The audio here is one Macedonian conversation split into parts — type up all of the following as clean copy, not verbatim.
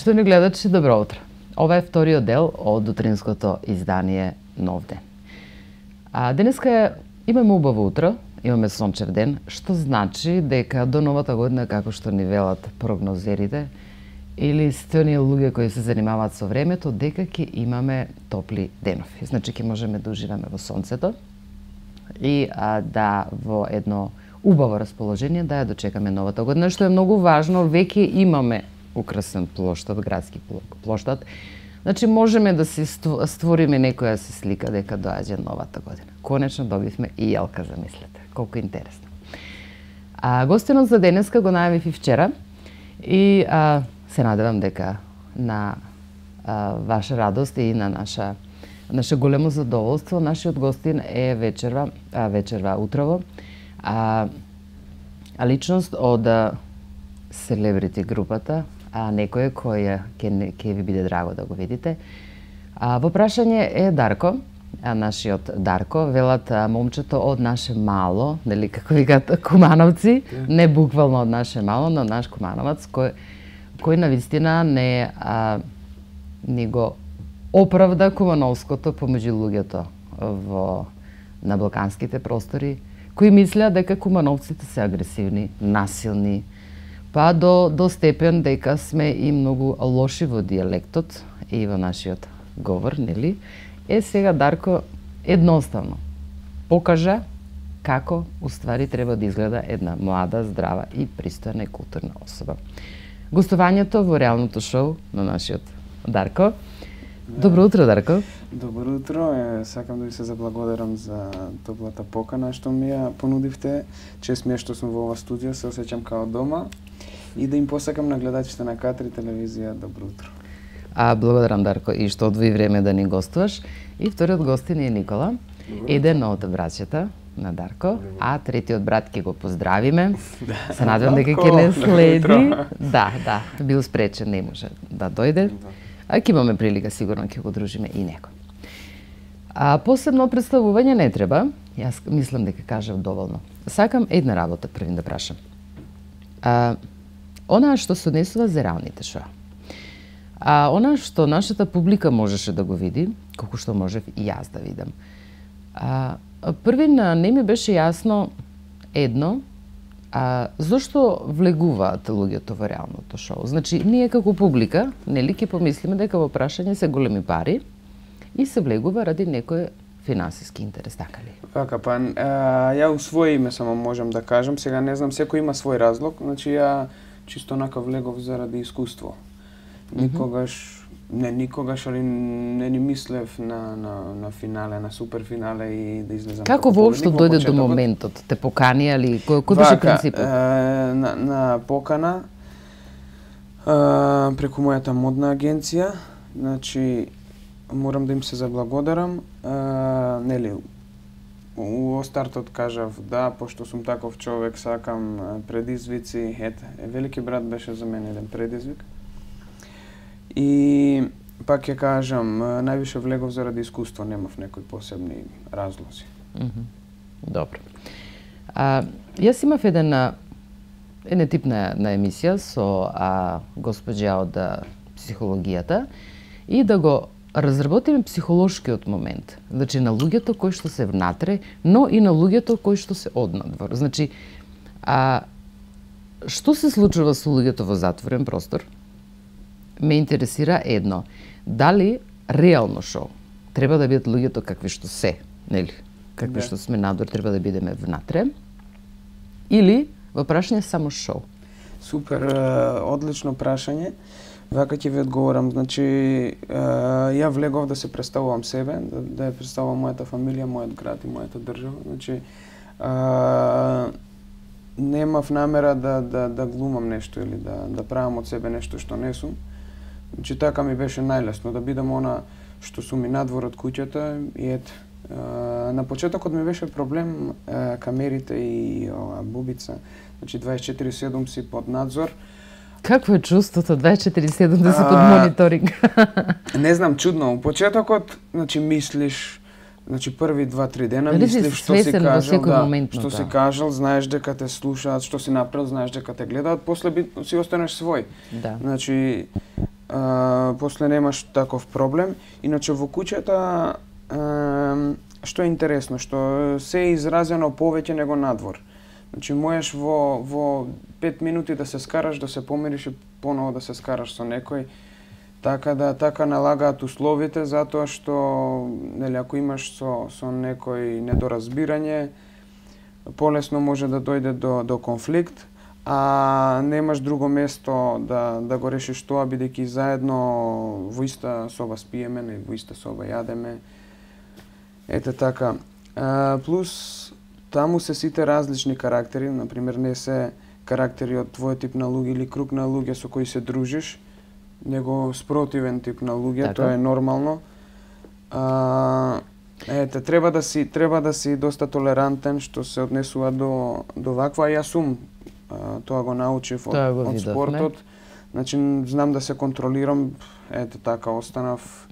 Почитани гледачи, добро утро. Ова е вториот дел од утринското издание Нов ден. Денеска имаме убаво утро, имаме сончев ден, што значи дека до новата година, како што ни велат прогнозерите, или сите оние луѓе кои се занимаваат со времето, дека ќе имаме топли денови. Значи ќе можеме да уживаме во сонцето и да во едно убаво расположение да ја дочекаме новата година, што е многу важно. Веќе имаме украсен плоштад, градски плоштад. Значи можеме да си створиме некоја се слика дека доаѓа новата година. Конечно добивме и јелка, замислете. Колку интересно. Гостинот за денеска го најавив и вчера и се надевам дека на ваша радост и на наше големо задоволство нашиот гостин е вечерва утрово, личност од селебрити групата, некој кој ќе ви биде драго да го видите. Во прашање е Дарко, нашиот Дарко, велат момчето од наше мало, нели како викаат Кумановци, не буквално од наше мало, но наш Кумановац кој навистина не го оправда кумановското помеѓу луѓето на балканските простори, кои мислеа дека кумановците се агресивни, насилни, па до степен дека сме и многу лоши во дијалектот и во нашиот говор, нели? Сега Дарко едноставно покажа како уствари треба да изгледа една млада, здрава и пристојна и културна особа. Гостувањето во реалното шоу на нашиот Дарко. Добро утро, Дарко. Добро утро. Сакам да ви се заблагодарам за топлата покана што ми ја понудивте. Чест ми е што сум во ова студио, се осеќам као дома. И да им посакам на гледачите на К3 телевизија добро утро. Благодарам, Дарко, и што одвои време да ни гостуваш. И вториот гостин е Никола, еден од браќата на Дарко, а третиот брат ќе го поздравиме. Се надевам дека ќе не следи. Да, бил спречен, не може да дојде. Ќе имаме прилика, сигурно ќе го дружиме и некој. Посебно представување не треба. Јас мислам дека кажав доволно. Сакам една работа првин да прашам. Она што се однесува за реалните шоа. Она што нашата публика можеше да го види, колку што можев и јас да видам. Првин не ми беше јасно едно, зошто влегуваат луѓето во реалното шоу. Значи, ние како публика, нели ќе помислиме дека во прашање се големи пари и се влегува ради некој финансиски интерес, така ли? Така, па ја у своје име само можам да кажам, сега не знам, секој има свој разлог, значи ја чисто онака влегов заради искуство. Никогаш, али не ни мислев на финале, на суперфинале и да излезам. Како воопшто дојде до моментот? Те покани, али кој беше принципот? На покана преку мојата модна агенција, значи морам да им се заблагодарам, нели, у стартот кажав да, пошто сум таков човек, сакам предизвици, Велики брат беше за мене еден предизвик. И пак ќе кажам, највише влегов заради искуство, немав некои посебни разлози. Добро. Јас имав една тип на емисија со госпоѓа од психологијата и да го разработиме психолошкиот момент. Значи, на луѓето кои што се внатре, но и на луѓето кои што се однадвор. Значи, што се случува со луѓето во затворен простор? Ме интересира едно. Дали реално шоу треба да бидат луѓето какви што се, нели? Какви што сме надвор, треба да бидеме внатре? Или во прашање само шоу? Супер, одлично прашање. Вака ќе ви одговорам. Значи, ја влегов да се представувам себе, да ја представувам мојата фамилија, мојот град и мојата држава. Значи, немав намера да глумам нешто или да правам од себе нешто што не сум. Значи, така ми беше најлесно, да бидам она што сум и надвор од куќата и на почетокот ми беше проблем камерите и бубица. Значи, 24/7 си под надзор. Какво е чувството 24/7 да си под мониторинг? Не знам, чудно. У почетокот, значи, мислиш, значи први 2-3 дена мислиш што си кажал, што си кажал, знаеш дека те слушаат, што си направил, знаеш дека те гледаат, после си останеш свој. Да. Значи, после немаш таков проблем. Иначе во куќата, што е интересно, што се е изразено повеќе него надвор. Значи можеш во 5 минути да се скараш, да се помириш и поново да се скараш со некој. Така налагаат условите, затоа што нели ако имаш со некој недоразбирање, полесно може да дојде до конфликт, а немаш друго место да го решиш тоа, бидејќи заедно во иста соба спиеме, не во иста соба јадеме. Ете така. Плюс таму се сите различни карактери, например не се карактери од твој тип на луѓе или круг на луѓе со кои се дружиш, него спротивен тип на луѓе, тоа е нормално. Ете, треба да си доста толерантен што се однесува до ваква. Јас сум тоа го научив од спортот. Значи знам да се контролирам. Ете така останав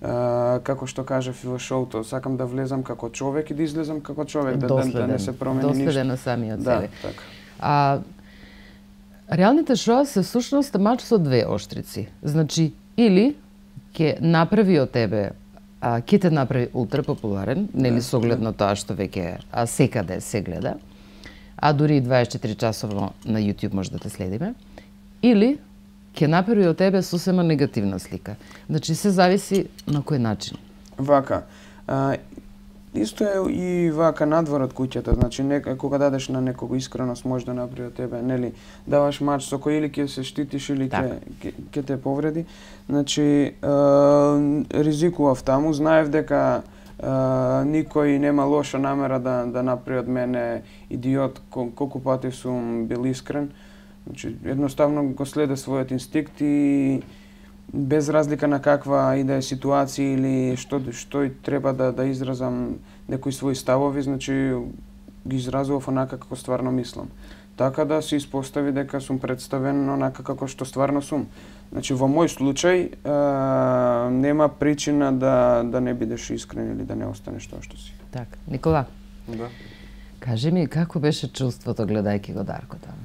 како што кажав и во шоуто, сакам да влезам како човек и да излезам како човек, да не се промени ништо. Доследен на самиот себе. Така. Реалните шоа се всушност мач со двеоштрици. Значи, или ќе направи од тебе, ќе те направи ултра популарен, нели со оглед на тоа што веќе секаде се гледа, а дури и 24 часово на YouTube може да те следиме, или ќе направи од тебе сосема негативна слика. Значи, се зависи на кој начин. Вака. Исто е и вака надвор од куќата, значи кога дадеш на некого искреност може да направи од тебе, нели, даваш мач со кој или ќе се штитиш или ќе те повреди. Значи ризикував таму, знаев дека никој нема лоша намера да направи од мене идиот, колку пати сум бил искрен. Значи едноставно го следе својот инстинкт и без разлика на каква и да е ситуација или што треба да изразам некои своји ставови, значи ги изразував онака како стварно мислам. Така да се испостави дека сум представен онака како што стварно сум. Значи во мој случај нема причина да не бидеш искрен или да не останеш тоа што си. Така. Никола. Да. Кажи ми како беше чувството гледајќи го Дарко таму?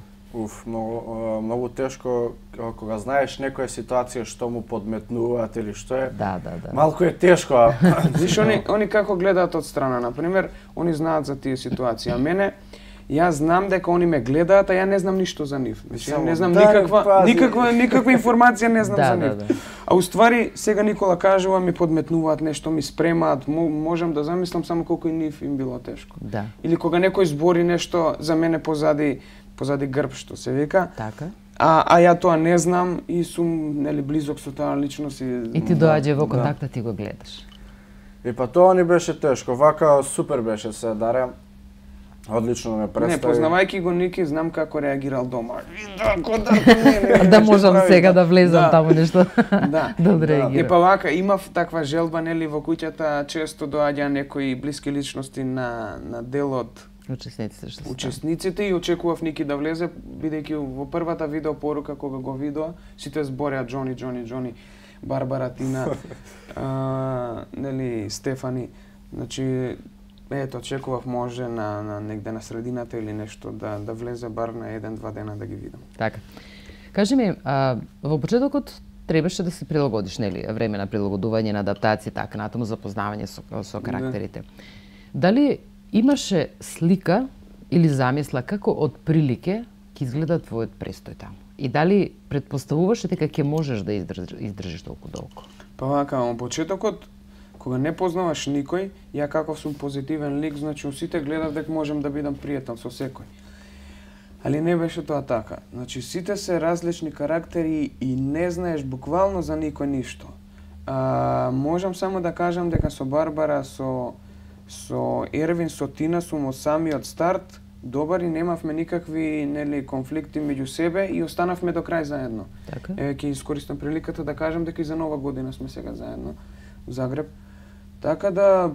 Многу тешко кога знаеш некоја ситуација што му подметнуваат или што е. Да. Малку е тешко. Виш, они како гледаат од страна, например, они знаат за тие ситуации, а мене јас знам дека они ме гледаат, а ја не знам ништо за нив. Значи, ја не знам никаква информација не знам за нив. А уствари, сега Никола кажува, ми подметнуваат нешто, ми спремаат, можам да замислам само колку и нив им било тешко. Да. Или кога некој збори нешто за мене позади грб, што се вика. Така. А ја тоа не знам и сум нели близок со таа личност и ти доаѓа во контакт, ти го гледаш. И па тоа ни беше тешко, вака супер беше се Даре. Одлично ме представи. Не, познавајќи го Ники, знам како реагирал дома. Да можам сега да влезам таму нешто. Да. Да реагирам. И па вака, имав таква желба, нели, во куќата често доаѓа некои блиски личности на делот учесниците и очекував Ники да влезе, бидејќи во првата видео порука кога го видоа, сите збореа Џони, Барбара, Тина, нели Стефани. Значи ето очекував може на негде на средината или нешто да влезе бар на 1-2 дена да ги видам. Така. Кажи ми, во почетокот требаше да се прилагодиш, нели, време на прилагодување, на адаптација, така натаму запознавање со карактерите. Дали имаше слика или замисла како од прилике ќе изгледа твојот престој таму? И дали предпоставуваше дека ќе можеш да издржиш толку долго? Па вака, во почетокот, кога не познаваш никој, ја каков сум позитивен лик, значи сите гледав дека можам да бидам пријатен со секој. Али не беше тоа така. Значи сите се различни карактери и не знаеш буквално за никој ништо. Можам само да кажам дека со Барбара, со Ервин, со Тина сум од самиот старт добар и немавме никакви конфликти меѓу себе и останавме до крај заедно. Така? Ќе искористам приликата да кажам дека и за Нова година сме сега заедно во Загреб. Така да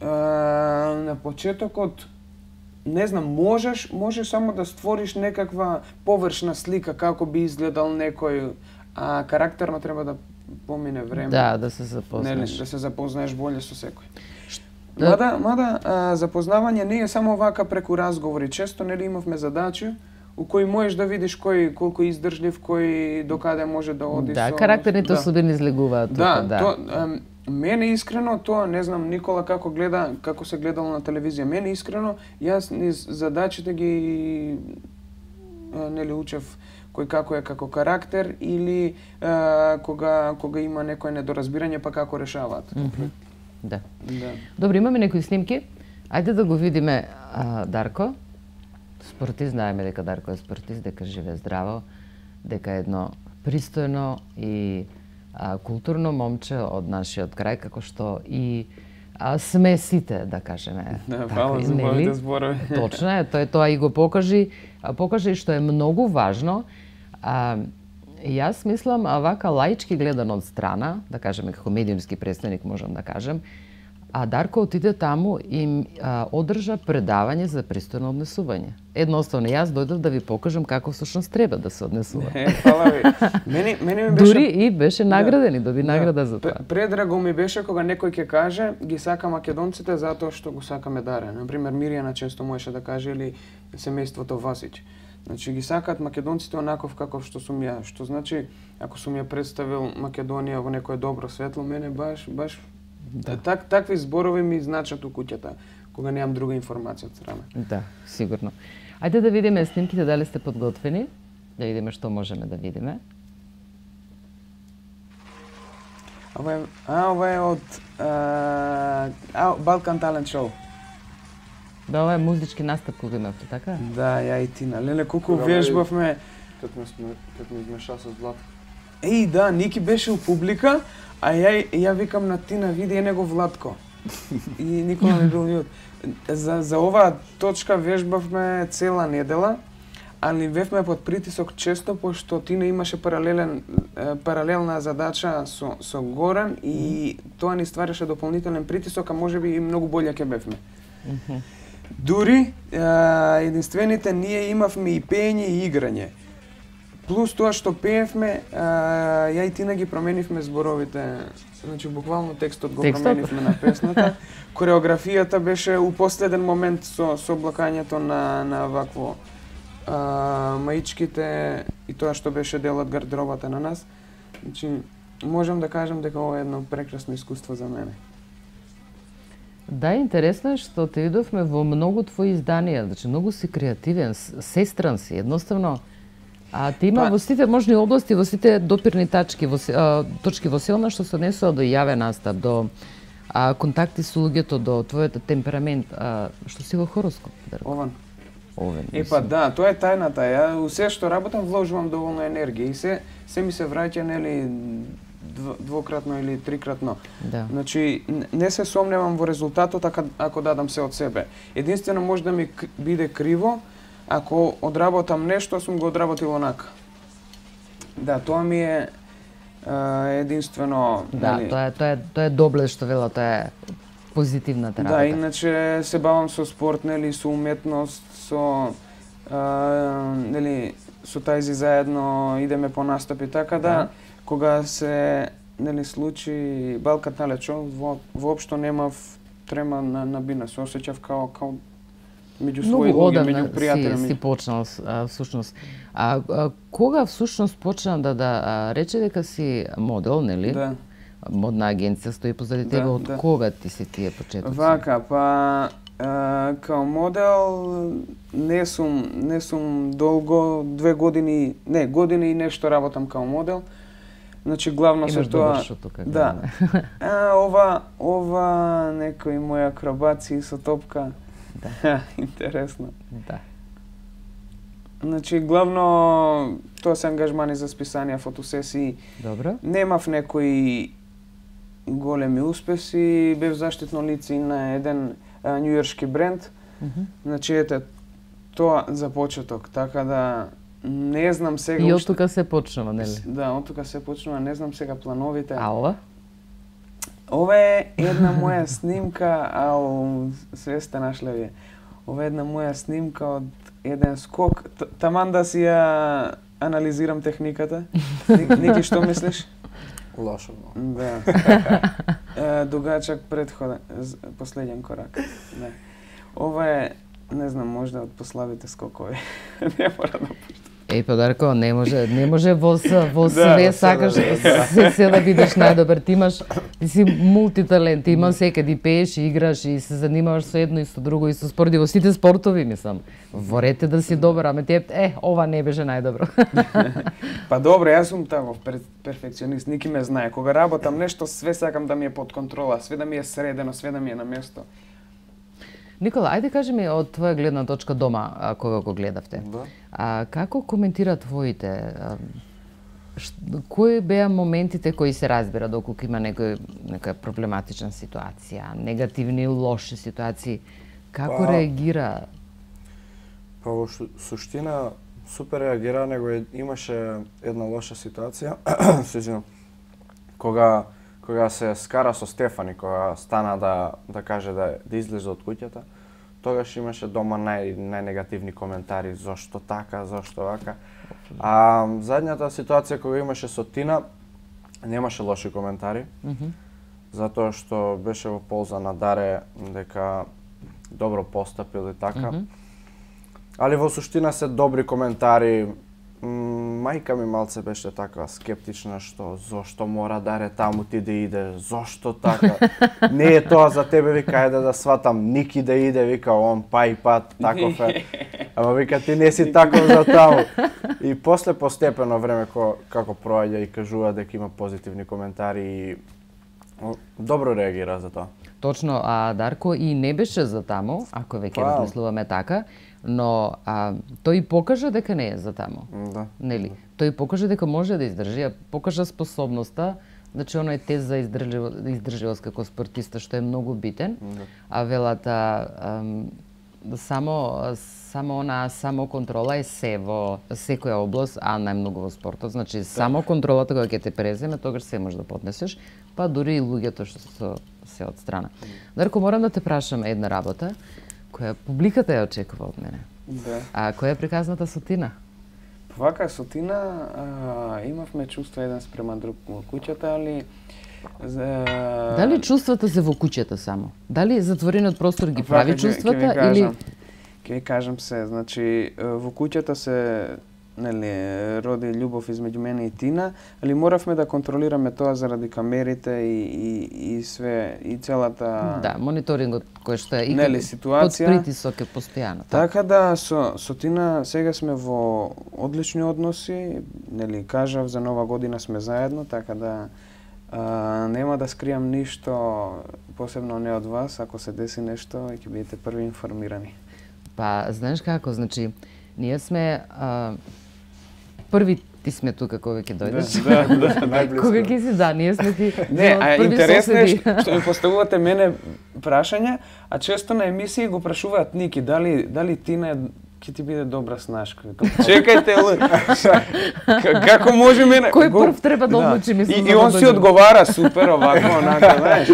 на почетокот не знам, можеш само да створиш некаква површна слика како би изгледал некој, а карактерно треба да помине време. Да се запознаеш. Да се запознаеш боле со секој. Мада запознавање не е само вака преку разговори. Често имавме задачи у кој можеш да видиш кој колку издржлив, кој докаде може да оди Да, со... карактерните особини излегуваат тука, да. Мене искрено тоа, не знам Никола како се гледало на телевизија. Мене искрено, јас низ задачите ги нели учев кој како е како карактер или кога има некое недоразбирање па како решаваат. Да. Добро, имаме некои снимки. Ајде да го видиме Дарко. Спортист, знаеме дека Дарко е спортист, дека живее здраво, дека е едно пристојно и културно момче од нашиот крај, како што и сме сите, да кажеме. Фала за моите зборови. Точно е, тој тоа и го покажи и што е многу важно. Јас мислам, вака лаички гледано од страна, да кажеме како медиумски представник можам да кажем, Дарко отиде таму и одржа предавање за пристојно однесување. Едноставно, јас дојдов да ви покажам како всушност треба да се однесува. Фала ви. Мене ми беше... Дури и беше награден и доби награда за тоа. Предраго ми беше кога некој ќе каже ги сака македонците затоа што го сакаме Даре. Например, Мирјана често можеше да каже или семејството Васич. Значи ги сакаат македонците онаков каков што сум ја. Што значи, ако сум ја представил Македонија во некое добро светло, мене баш такви зборови ми значат у куќата, кога немам друга информација од страна. Да, сигурно. Ајде да видиме снимките, дали сте подготвени, да видиме што можеме да видиме. Ова е од Балкан Талент Шоу. Да, ова е музички настап кога имавте, така? Да, ја и Тина. Леле, колку вежбавме. Како ми измеша со Златко. Да, Ники беше у публика, а ја викам на Тина, види него Владко. И Никола ми бил љут. За оваа точка вежбавме цела недела, али бевме под притисок често, пошто Тина имаше паралелна задача со Горан и тоа ни ствараше дополнителен притисок, а можеби и многу боле ќе бевме. Дури, единствените ние имавме и пеење и играње. Плюс тоа што пеевме, ја и Тина ги променивме зборовите, значи буквално текстот го променивме на песната. Кореографијата беше у последен момент со облакањето на вакво маичките и тоа што беше дел од гардеробата на нас. Значи, можам да кажам дека ова е едно прекрасно искуство за мене. Да, интересно е што те видовме во многу твои изданија, значи многу си креативен, сестран си, едноставно. Ти има во сите можни области, во сите допирни точки во селна што се однесува до јавен настап, до контакти со луѓето, до твојот темперамент, што си во хороскоп. Ован. Да, тоа е тајната. Ја се што работам вложувам доволно енергија и се ми се враќа нели двократно или трикратно. Да. Значи, не се сомневам во резултатот ако дадам се од себе. Единствено може да ми биде криво ако одработам нешто, сум го одработил онака. Да, тоа ми е единствено... Да, тоа е добле што вела, тоа е позитивната работа. Да, иначе се бавам со спорт, нели, со уметност, со тајзи заедно идеме по настапи, така да, кога се случи Балкан Талент Шоу, воопшто немав трема на бина, се осеќав као меѓу своји луѓе, меѓу пријатели ми. Си почнал всушност. Кога всушност почна да рече дека си модел, нели? Да. Модна агенција стои позади тебе, од кога ти се тие почетоци? Вака, као модел не сум долго, 2 години, година и нешто работам као модел. Значи главно се тоа. Да. Ова некои мои акробации со топка. Да. Интересно. Да. Значи главно тоа се ангажмани за списанија, фотосесии. Добро. Немав некои големи успеси, бев заштитно лице на еден њујоршки бренд. Значи ете тоа за почеток, така да не знам сега и од тука се почнува, нели? Да, од тука се почнува, не знам сега плановите. А ова? Ова е една моја снимка, све сте нашле вие. Ова е една моја снимка од еден скок. Таман да си ја анализирам техниката. Ники, што мислиш? Лошо. Да. Дугачак предходен, последен корак. Да. Ова е Не знам, можда од пославите скокови. Не мора да пуштам. Па Дарко, не може во све сакаш се да бидеш најдобар. Ти си мултиталент, ти има секаде, пееш, играш и се занимаваш со едно и со друго и со спорт и во сите спортови, мислам. Ворете да си добар, ама ти ова не беше најдобро. Па добро, јас сум таков перфекционист, ники ме знае. Кога работам нешто, све сакам да ми е под контрола, све да ми е средено, све да ми е на место. Никола, ајде кажи ми од твоја гледна точка дома, кога го гледавте. Да. Како коментира твоите? Кои беа моментите кои се разбира доколку има нека проблематична ситуација, негативни, лоши ситуации? Како реагира? Па во суштина супер реагира, него имаше една лоша ситуација. Се извинам. Кога се скара со Стефани, кога стана да каже да излезе од куќата, тогаш имаше дома најнегативни коментари, зошто така, зошто вака. А задњата ситуација кога имаше со Тина, немаше лоши коментари, затоа што беше во полза на Даре дека добро постапил и така. Али во суштина се добри коментари. Мајка ми малце беше така скептична што зошто мора Даре таму ти да иде, зошто така? Не е тоа за тебе, вика, ајде да сватам, Ники да иде, вика, он па и пат, таков е. Ама вика, ти не си таков за таму. И после постепено време како проаѓа и кажува дека има позитивни коментари и добро реагира за тоа. Точно, а Дарко и не беше за таму, ако веќе размислуваме така, но тој покажа дека не е за таму. Да. Нели? Тој покажа дека може да издржи, покажа способноста, значи оној тест за издржливост како спортиста што е многу битен, а велата само она самоконтрола е се во секоја област, а најмногу во спортот. Значи само контролата кога ќе те преземе, тогаш се може да поднесеш, па дури и луѓето што се од страна. Дарко, морам да те прашам една работа која публиката ја очекува од мене. Да. А која е приказната со Тина? Вака со Тина имавме чувство еден спрема друг во куќата, али Дали чувствата се во куќата само? Дали затворениот простор ги прави чувствата или ќе ви кажам се, значи во куќата се роди љубов измеѓу мене и Тина, али моравме да контролираме тоа заради камерите и све и целата мониторингот кој што е и ситуација. Под притисок е постојано. Така да со Тина сега сме во одлични односи, кажав за Нова година сме заедно, така да нема да скријам ништо, посебно не од вас, ако се деси нешто ќе бидете први информирани. Па, знаеш како, значи, ние сме први ти сме тука кога ќе дојдеш. Да, кога ќе си ние сме ти. Не, интересно е што ми поставувате мене прашања, а често на емисии го прашуваат Ники дали Тина ќе ти биде добра снашка. Чекајте, како може мене? Кој прв треба да одлучи, мислам. И он си одговара супер овако, онака, знаеш.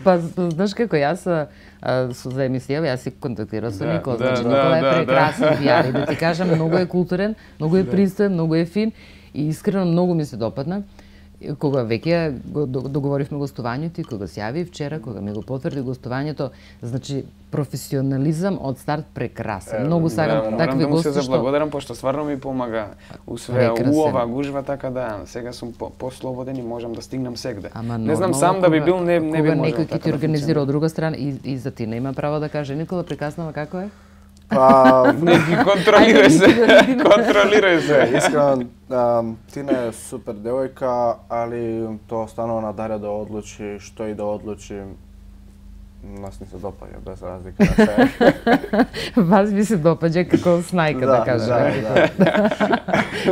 Па, знаеш како, јас за емисија, јас си контактирав со Никола, значи Никола е прекрасен пиар и да ти кажам, многу е културен, многу е пристоен, многу е фин и искрено многу ми се допадна. Кога веќе договоривме гостувањето и кога се јави вчера, кога ми го потврди гостувањето, значи професионализам од старт прекрасен. Многу сакам такви гости што... Морам да му се заблагодарам, пошто стварно ми помага усве ова гужва, така да сега сум послободен и можам да стигнам сегде. Не знам сам да би бил, не би можел. Кога некој ќе ти организира од друга страна и за Тина има право да каже, Никола, прикаснава како е? Не ги контролирај се. Искрено, Тина е супер девојка, али тоа останува на Дарја да одлучи, што и да одлучи. Нас не се допаѓа, без разлика на се. Вас би се допаѓа како снајка, да кажем.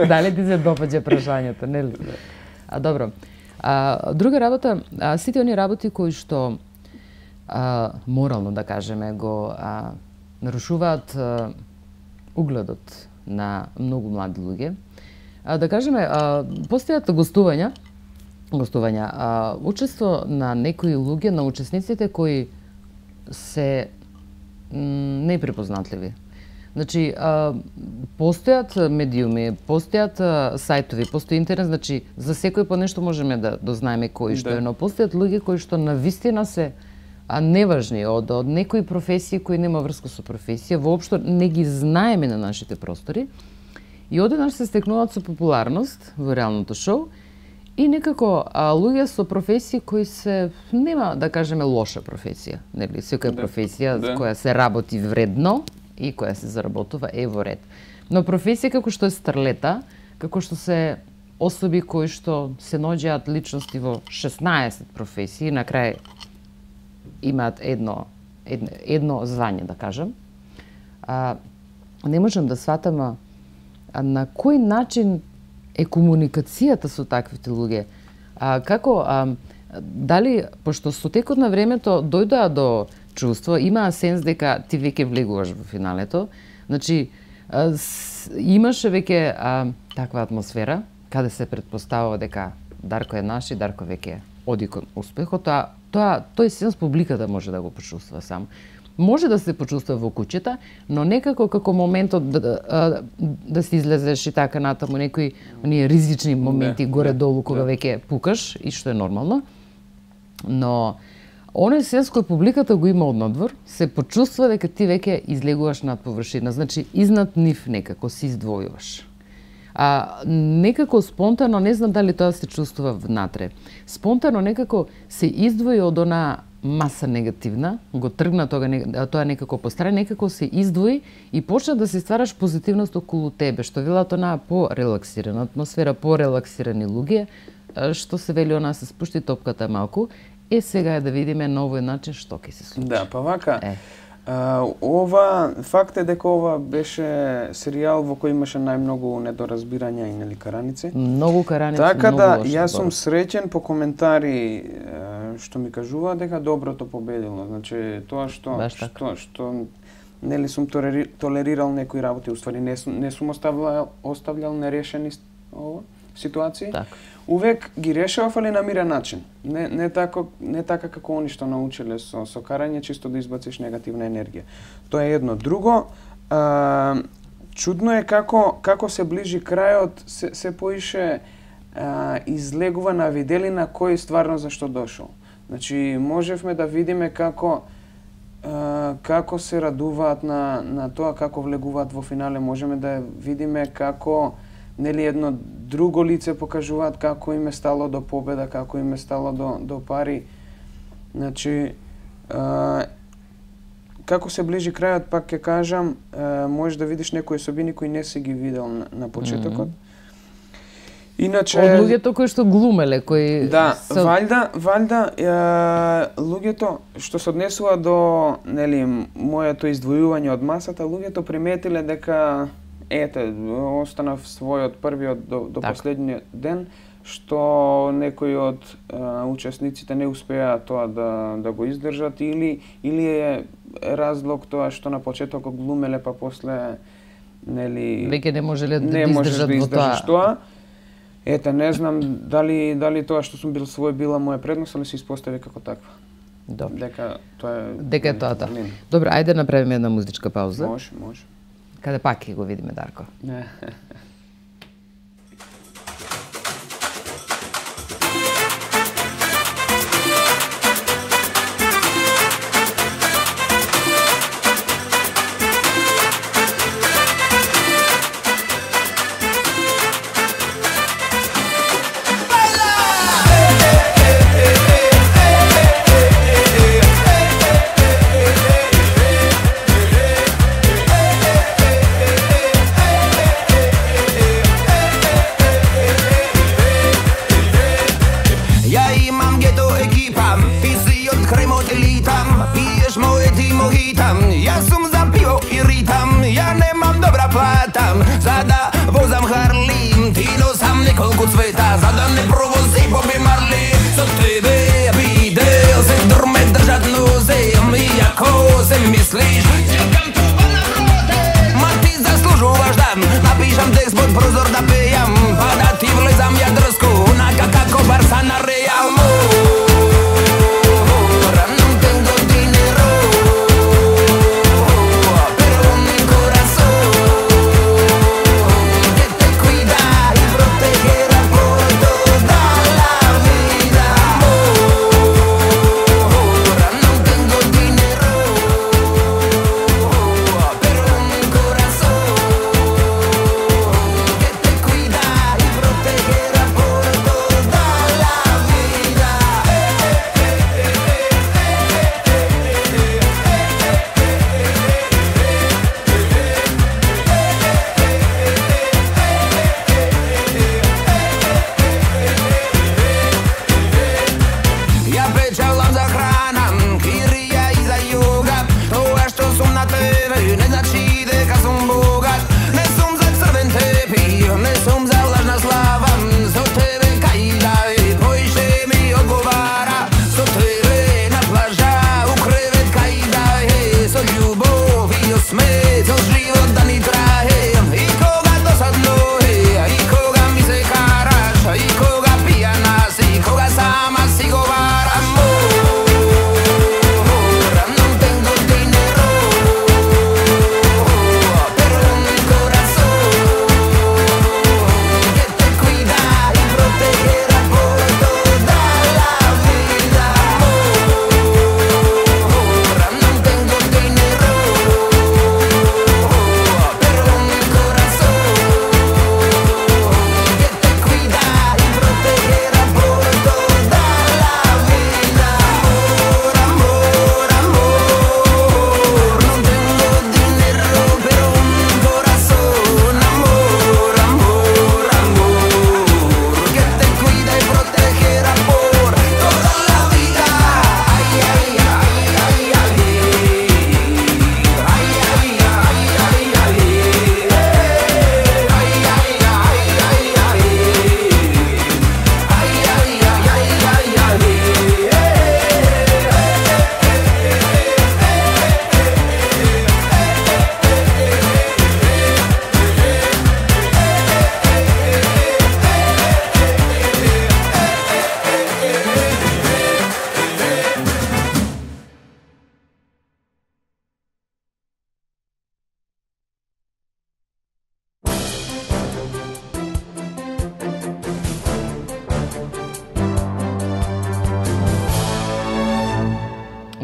Дали ти се допаѓа прашањето, нели? Добро. Друга работа, сите оние работи кои што морално, да кажеме, го нарушуваат угледот на многу млади луѓе. Да кажеме, постојат гостувања, учество на некои луѓе, на учесниците кои се непрепознатливи. Значи, постојат медиуми, постојат сајтови, постои интернет, значи, за секој по нешто можеме да дознаеме кој што е, но постојат луѓе кои што навистина се неважни, од некои професии кои нема врска со професија, воопшто не ги знаеме на нашите простори, и одеднаш се стекнуваат со популарност во реалното шоу, и некако луѓе со професии кои се, нема да кажеме лоша професија, нели, секоја професија која се работи вредно и која се заработува е во ред. Но професија како што е старлета, како што се особи кои што се наоѓаат личности во 16 професии, на крај имаат едно звање, да кажам. Не можам да сватам на кој начин е комуникацијата со таквите луѓе. Дали, пошто со текот на времето дојдоа до чувство, имаа сенс дека ти веќе влегуваш во финалето, значи, имаше веќе таква атмосфера, каде се предпоставува дека Дарко е наш и Дарко веќе оди кон успехот, тој сенс публиката може да го почувствува само. Може да се почувствува во куќата, но некако како моментот да се излезеш и така натаму некои оние ризични моменти горе-долу кога веќе пукаш, и што е нормално. Но оној сенс кој публиката го има од надвор, се почувствува дека ти веќе излегуваш над површина, значи изнад нив некако се издвојуваш. Некако спонтано, не знам дали тоа се чувствува внатре, спонтано некако се издвои од она маса негативна, го тргна тоа некако пострани, некако се издвои и почна да се ствараш позитивност околу тебе, што велат онаа порелаксирана атмосфера, порелаксирани луѓе, што се вели она се спушти топката малку. Сега е да видиме на овој начин што ќе се случи. Да, па вака. Факт е дека ова беше серијал во кој имаше најмногу недоразбирања и нели караници. Многу караници, така многу да, лошо. јас сум среќен по коментари што ми кажува дека доброто победило. Значи, тоа што нели сум толерирал некои работи, уствари не сум оставljал нерешени ситуации. Так. Увек ги решавав, али на мирен начин. Не така како они што научиле со карање, чисто да избациш негативна енергија. Тоа е едно. Друго, чудно е како се ближи крајот, се поише излегува на виделина кој стварно зашто дошол. Значи, можевме да видиме како се радуваат на тоа, како влегуваат во финале, можеме да видиме како нели едно друго лице покажуваат како им е стало до победа, како им е стало до пари. Значи, како се ближи крајот, пак ќе кажам, можеш да видиш некои особини кои не си ги видел на почетокот. Иначе од луѓето кои што глумеле, кои валјда луѓето што се однесува до нели моето издвојување од масата, луѓето приметиле дека останав својот првиот до последниот ден, што некои од учесниците не успеа тоа да го издржат или е разлог тоа што на почетокот глумеле, па после нели веќе не можеле да издржат во тоа. Не знам дали тоа што сум бил свој била моја предност, али се испостави како таква. Добро. Дека е тоа. Добро, ајде направиме една музичка пауза. Може. Каде пак ќе го видиме Дарко. Tengo TV, ne znači дека sum bogat. Ne sum za crven tepih, ne sum za lažna slava. Za tebe kaj daje, pojše mi odgovara. Za tebe na plaža, u krevet kaj daje. Za ljubov i osmeh, za život da ni traje. I koga dosadno je, i koga mi se karaš, i koga pijana si, koga sama si govara.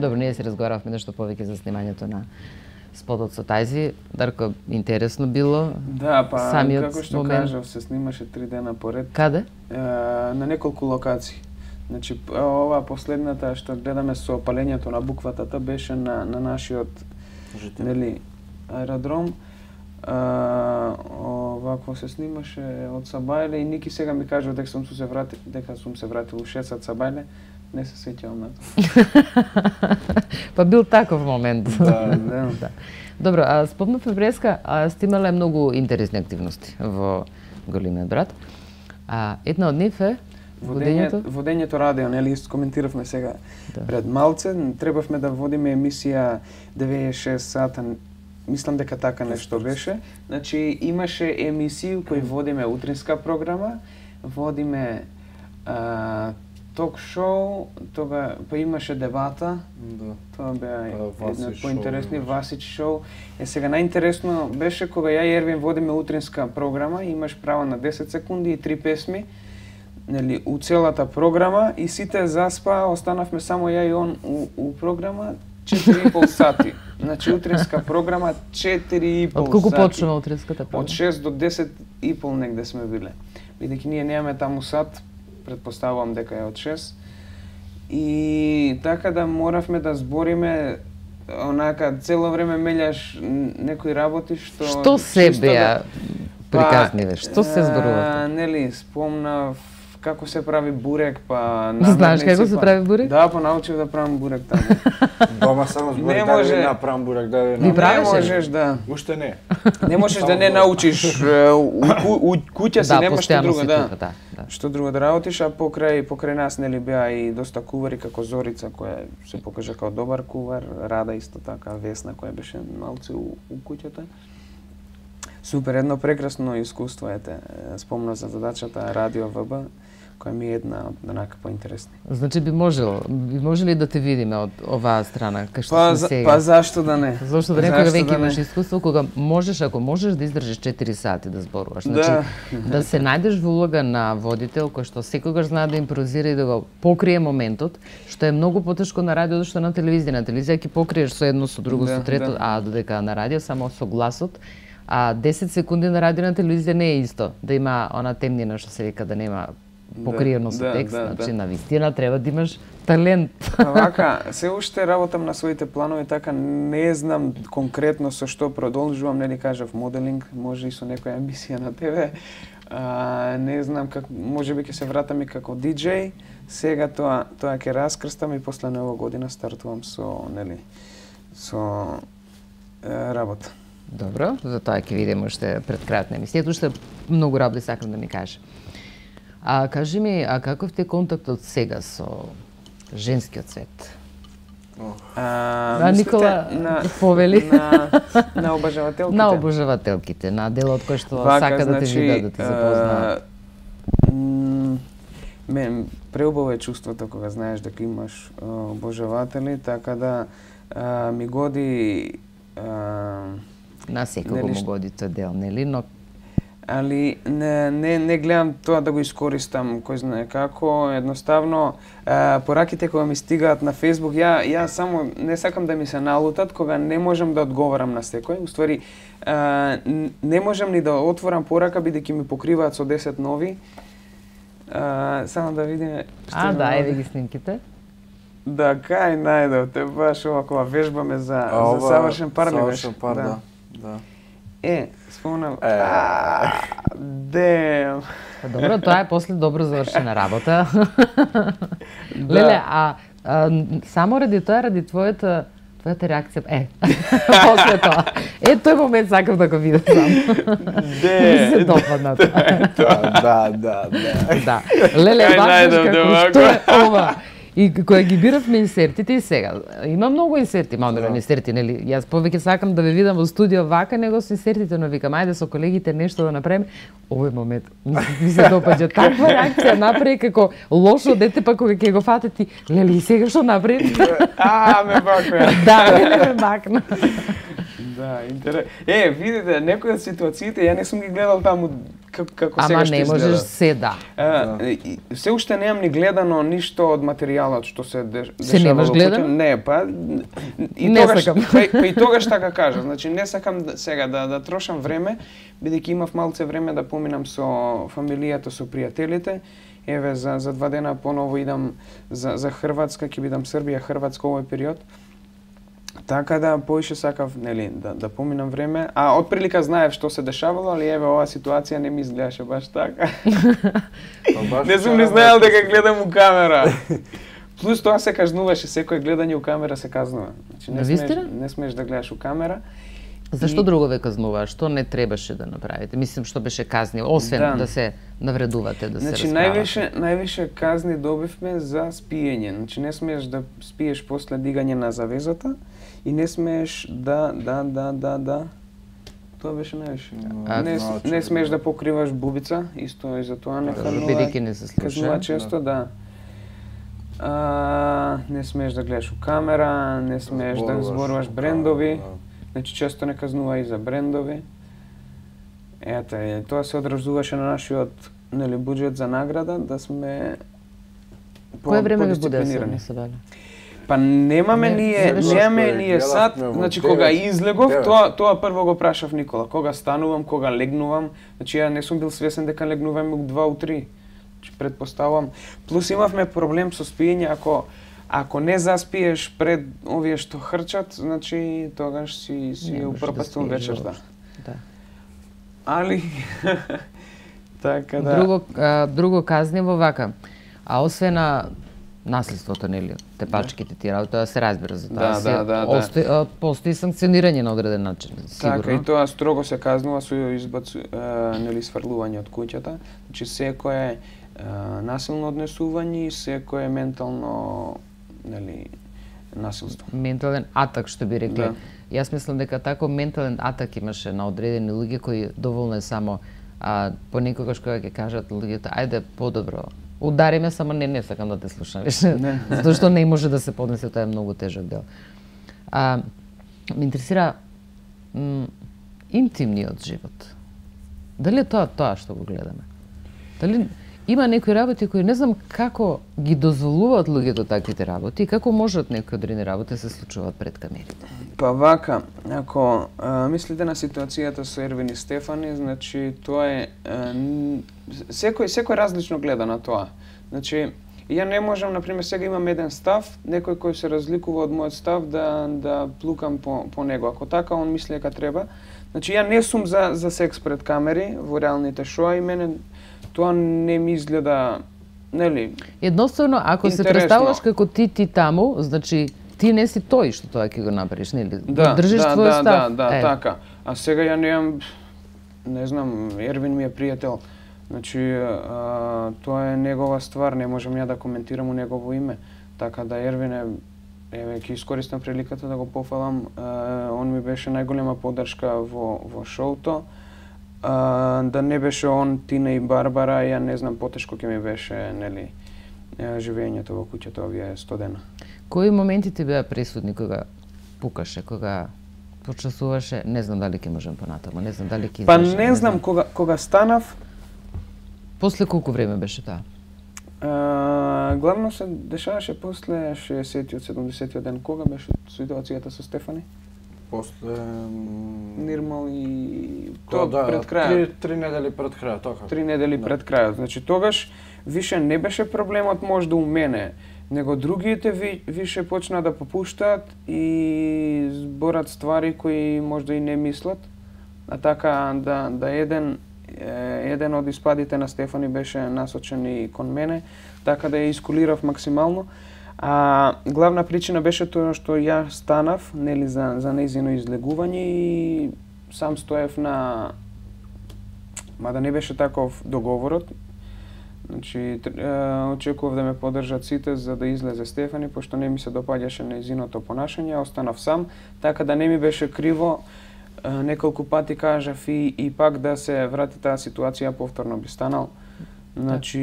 Добро, ние си разговаравме нешто повеќе за снимањето на спотот со Тајзи. Дарко, интересно било. Да, па самиот како што момент. кажав, се снимаше 3 дена поред. Каде? На неколку локации. Значи, ова последната што гледаме со палењето на буквата беше на нашиот нели аеродром. Овако се снимаше од Сабајле и Ники сега ми кажува дека сум се вратил у 6 од Сабајле. Не се сеќавам на тоа. Па бил таков момент. Да. Добро, спомнавме Бреска, сте имале многу интересни активности во Големиот брат. Една од нив е водењето радио, нели коментиравме сега пред малце, требавме да водиме емисија 96 сата, мислам дека така нешто беше. Значи имаше емисии кои водиме утринска програма, водиме ток-шоу, тога па имаше дебата. Да. Тоа беа една Васич поинтересни шоу. Васич шоу. Сега најинтересно беше кога ја и Ервин водиме утринска програма, имаш право на 10 секунди и 3 песми, нели у целата програма и сите заспаа, останавме само ја и он у програма 4,5 сати. Значи утринска програма 4,5 сати. Од колку почнува утринската програма? Од 6 до 10,5 негде сме биле. Бидејќи ние немаме таму сат, предпоставувам дека е од 6. И така да моравме да збориме онака цело време меѓаш некои работи Што се беа приказниве? Што се зборувате? Нели, спомнав како се прави бурек, па Знаеш како се прави бурек? Да, па научив да правам бурек таму. Дома само збори да ви направам бурек, да ви Ви направам. правеше? Не можеш да. Уште не. Не можеш да не научиш у куќа си нема што друго да. Што друго да работиш, а покрај нас нели беа и доста кувари како Зорица која се покажа како добар кувар, Рада исто така, Весна која беше малце у куќата. Супер, едно прекрасно искуство ете. Спомнав за задачата Радио ВБ, која ми е една од онака поинтересни. Значи би можело да те видиме од оваа страна, кај што сме сега. Па зашто да не? Зашто да не, кога веќе имаш искуство, кога можеш, ако можеш да издржиш 4 сати да зборуваш. Значи, да се најдеш во улога на водител кој што секогаш знае да импровизира и да го покрие моментот, што е многу потешко на радио, што на телевизија. На телевизија ќе покриеш со едно, со друго, со трето, а додека на радио само со гласот. А 10 секунди на радио на телевизија не е исто. Да има она темнина што се вика, да нема покриено со текст, значи на вистина треба да имаш талент. Вака, се уште работам на своите планови, така не знам конкретно со што продолжувам, нели кажав моделинг, може и со некоја емисија на ТВ. Не знам как, можеби ќе се вратам и како диџеј. Сега тоа ќе раскрстам и после Нова година стартувам со работа. Добро, за тоа ќе видиме уште пред крајот на емисијата, уште многу работи сакам да ми кажеш. А кажи ми, а каков ти е контактот сега со женскиот свет? Никола повели на обожавателките. На обожавателките, на делот кој што сака да те видат, да те запознаат. Мен преубаво е чувството кога знаеш дека имаш обожаватели, така да ми годи на секој му годи тој дел, нели? Но али не гледам тоа да го искористам кој знае како, едноставно пораките кога ми стигаат на Facebook, ја само не сакам да ми се налутат кога не можам да одговорам на секој. Уствари не можам ни да отворам порака бидејќи ми покриваат со 10 нови. Само да видиме што да, еве ги снимките. Да, кај најдовте, баш ова кога вежбаме за совршен пар ли беше? Совршен пар, да. Спомнам. Дем. Добро, тоа е после добро завршена работа. Леле, само ради тоа, ради твојата реакција, после тоа. Тој момент сакам да го видам сам. Ми се допадна тоа. Да. Леле, баш како, што е ова? И кога ги биравме инсертите и сега, има многу инсерти, малмерно инсерти, нели? Јас повеќе сакам да ве видам во студио вака, него со инсертите, но викам, ајде со колегите нешто да направиме. Овој момент, ми се допаѓа таква реакција направи како лошо дете, па кога ќе го фатети, леле, и сега што направи? Ме бакна. Да, ме бакна. Да, интерес. Видите, некои од ситуациите ја не сум ги гледал таму како сега што изгледа. Ама не можеш се да. Се уште немам ни гледано ништо од материјалот што се дешава. Се немаш гледано? Не, и тогаш, и тогаш така кажа. Значи не сакам сега да трошам време, бидејќи имав малце време да поминам со фамилијата, со пријателите. Еве за 2 дена поново идам за Хрватска, ќе бидам Србија, Хрватска овој период. Така да поише сакав, нели, да поминам време, а од прилика знаев што се дешавало, али еве оваа ситуација не ми изгледаше баш така. Не сум ни знаел дека гледам у камера. Плюс тоа се кажнуваше, секој гледање у камера се казнува. Значи не смееш да гледаш у камера. Зашто друго ве казнуваа? Што не требаше да направите? Мислам што беше казни, освен да се навредувате, да се расправате. Значи највише казни добивме за спиење. Значи не смееш да спиеш после дигање на завезата и не смееш да тоа беше највише. Не смееш да покриваш бубица, исто и за тоа не казнува. Бидејќи не се слуша. Казнува често, да. Не смееш да гледаш у камера, не смееш да зборуваш брендови. Значи често не казнува и за брендови. Тоа се одразуваше на нашиот, нели, буџет за награда, да сме Кое време ви буде да се дали? Па немаме ние сад, значи кога излегов, тоа прво го прашав Никола, кога станувам, кога легнувам, значи ја не сум бил свесен дека легнувам у 2 у 3. Значи предпоставувам. Плюс имавме проблем со спиење, ако не заспиеш пред овие што хрчат, значи тогаш си упропастил вечерта. Да. Али така да. Друго казниво вака. А освен наследството, нели, тепачките ти работи, тоа се разбира за тоа. Да. Постои санкционирање на одреден начин, сигурно. Така, и тоа строго се казнува со нели, сврлување од куќата. Значи секое насилно однесување и секое ментално, нели, насилство. Ментален атак, што би рекле. Да. Јас мислам дека тако ментален атак имаше на одредени луѓе кои доволно е само понекогаш кога ќе кажат луѓето, ајде подобро, удари ме, само не сакам да те слушам више, затоа што не може да се поднесе, тоа е многу тежок дел. Ме интересира интимниот живот. Дали е тоа што го гледаме? Дали има некои работи кои не знам како ги дозволуваат луѓето таквите работи и како можат некои одрени работи да се случуваат пред камерите? Па вака, ако мислите на ситуацијата со Ервин и Стефани, значи тоа е секој различно гледа на тоа. Значи ја не можам, например, сега имам еден став, некој кој се разликува од мојот став да плукам по него. Ако така он мисли дека треба. Значи ја не сум за секс пред камери во реалните шоа и мене тоа не ми изгледа, нели? Едноставно, ако се представуваш како ти таму, значи ти не си тој што тоа ќе го направиш, нели? Да, Држиш да, твој да, став. да, така. А сега ја немам, не знам, Ервин ми е пријател. Значи, тоа е негова ствар, не можам ја да коментирам у негово име. Така да Ервин е, еве ќе искористам приликата да го пофалам, он ми беше најголема поддршка во шоуто. Да не беше он, Тина и Барбара, ја не знам, потешко ќе ми беше, нели, живењето во куќата овие 100 дена. Кои моменти ти беа пресудни кога пукаше, кога почасуваше, не знам дали ќе можам понатаму, не знам дали ќе Па извршам, не знам, кога станав, после колку време беше тоа? главно се дешаваше после 60-тиот, 70-тиот ден. Кога беше ситуацијата со Стефани? После Нирмал и тоа тоа пред крајот. Три недели пред крајот, така. 3 недели пред крајот. Значи тогаш више не беше проблемот можда у мене, него другите више почна да попуштаат и зборат ствари кои можда и не мислат. А така да еден од испадите на Стефани беше насочен и кон мене, така да ја искулирав максимално. А главна причина беше тоа што ја станав, нели, за нејзино излегување и сам стоев на... Мада не беше таков договорот. Значи, очекував да ме поддржат сите за да излезе Стефани, пошто не ми се допаѓаше нејзиното понашање, останав сам, така да не ми беше криво. Неколку пати кажав и пак да се врати таа ситуација, повторно би станал. Значи,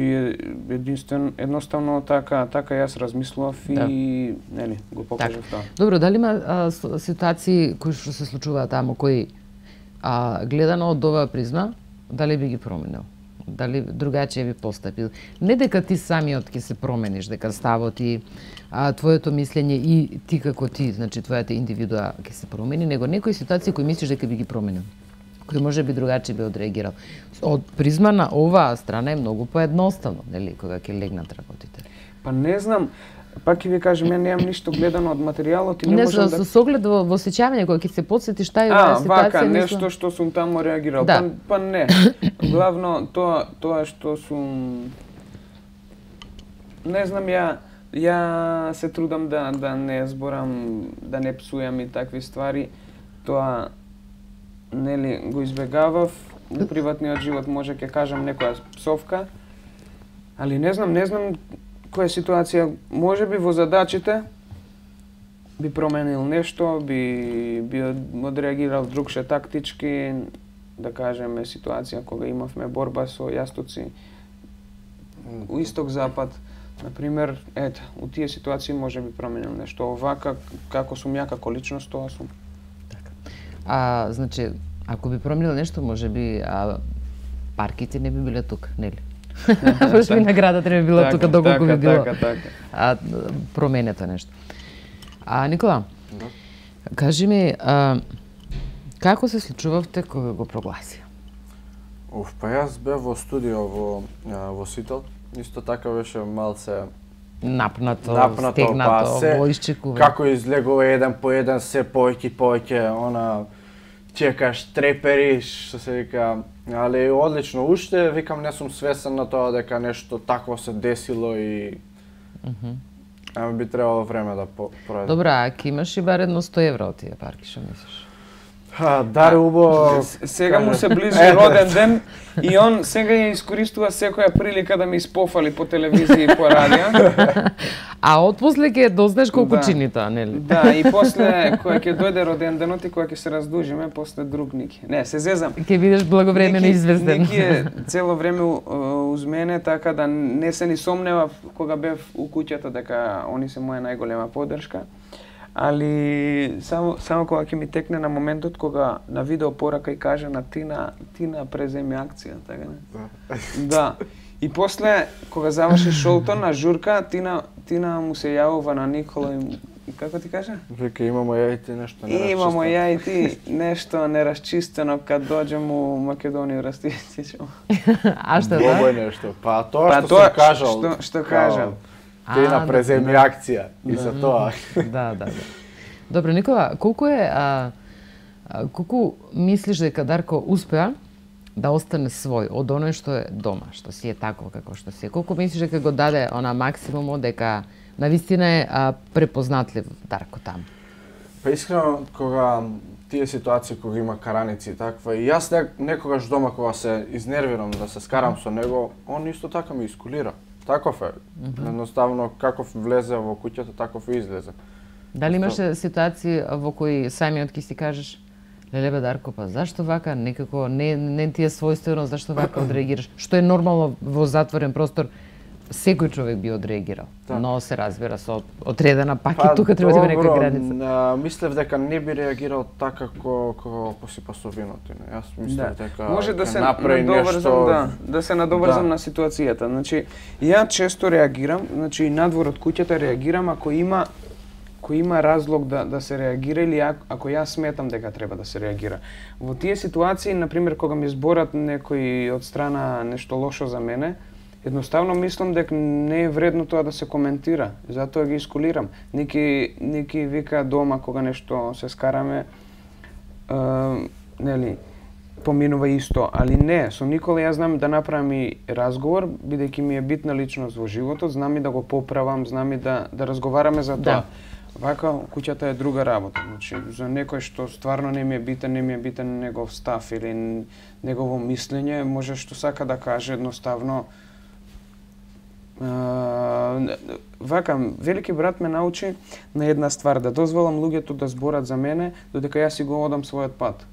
едноставно така јас размислував и нели го покажав тоа. Добро, дали има ситуации кои што се случуваат таму, кои гледано од оваа призма, дали би ги променил? Дали другачие би постапил? Не дека ти самиот ќе се промениш, дека ставот и твоето мислење и ти како ти, значи твојата индивидуа ќе се промени, него некои ситуации кои мислиш дека би ги променил, кој може би другачи би одреагирал. Од призма на оваа страна е многу поедноставно, нели, кога ќе легнат работите. Па не знам, пак ќе ви кажам, ја немам ништо гледано од материјалот и не можам да... Со оглед во осеќавање, кога ќе се потсетиш таа ситуација... вака, нешто што сум таму реагирал. Да. Па не. Главно, тоа што сум... Не знам, ја се трудам да не зборам, да не псујам и такви ствари. Тоа, нели, го избегавав. У приватниот живот може ќе кажам некоја псовка, али не знам која ситуација, може би во задачите би променил нешто, би одреагирал другше тактички, да кажеме ситуација кога имавме борба со јастуци у исток-запад, например, у тие ситуации може би променил нешто. Овака, како сум ја како личност, тоа сум. Така. Значи, ако би променил нешто, може би парките не би биле тука, нели? Може би наградата не би била тука доколку би било променето нешто. Никола, кажи ми, како се случувавте кога го прогласија? Па јас бев во студио во Сител, исто така беше малце напнато, стегнато, во исчекување. Како излегува еден по еден, се поеќе, она чекаш, трепериш, што се вика, али одлично. Уште, викам, не сум свесен на тоа дека нешто такво се десило и би требало време да пройде. Добра, а ќе имаш и баредно 100 евра од тие парки, што мислиш? Даре убаво. Сега му се ближи роден ден и он сега ја искористува секоја прилика да ми испофали по телевизија и по радио. А отпосле ќе дознаеш колку чини тоа, нели? Да, и после кога ќе дојде роден денот и кога ќе се раздужиме, после друг Ники. Не, се зезам. Ќе бидеш благовремено известен. Ники е цело време уз мене, така да не се ни сомневав кога бев у куќата дека они се моја најголема поддршка. Али само кога ќе ми текне на моментот кога на видео порака и каже на Тина преземи акција, така не? Да. И после кога заврши шоуто на журка, Тина му се јавува на Никола и како ти каже? Вика, имамо ја и ти нешто неразчистено. Имамо ја и ти нешто неразчистено кад доđем у Македонија растичемо. А што Бобо нешто. Па тоа што сум кажал. Што кажам? Тина преземи акција и за тоа. Да. Добро, Никола, колку мислиш дека Дарко успеа да остане свој од оној што е дома, што си е такво како што си е. Колку мислиш дека го даде она максимумот, дека навистина е препознатлив Дарко таму? Па искрено, кога тие ситуации кога има караници и таква, и јас некогаш дома кога се изнервирам да се скарам со него, он исто така ме искулира. Таков е. Едноставно, каков влезе во куќата, таков и излезе. Дали имаше ситуации во кои самиот ќе си кажеш леле бе Дарко, па зашто вака, некако не ти е својствено, зашто вака одреагираш? Што е нормално во затворен простор, секој човек би одреагирал. Да. Но се разбира со одредена пак и тука треба да има некоја граница. Мислев дека не би реагирал така кога посипа со виното. Јас мислев дека може да се направи надоврзам, нешто... да се надоврзам на ситуацијата. Значи, ја често реагирам, значи надвор од куќата реагирам ако има разлог да се реагира или ако јас сметам дека треба да се реагира. Во тие ситуации, например, кога ми зборат некој од страна нешто лошо за мене, едноставно мислам дека не е вредно тоа да се коментира, затоа ги искулирам. Ники вика дома кога нешто се скараме, нели, поминува исто, али не, со Никола јас знам да направам и разговор, бидејќи ми е битна личност во животот, знам и да го поправам, знам и да разговараме за тоа. Вака, куќата е друга работа. Значи, за некој што стварно не ми е битен негов став или негово мислење, може што сака да каже едноставно. Вака, велики брат ме научи на една ствар, да дозволам луѓето да зборат за мене, додека јас си го одам својот пат.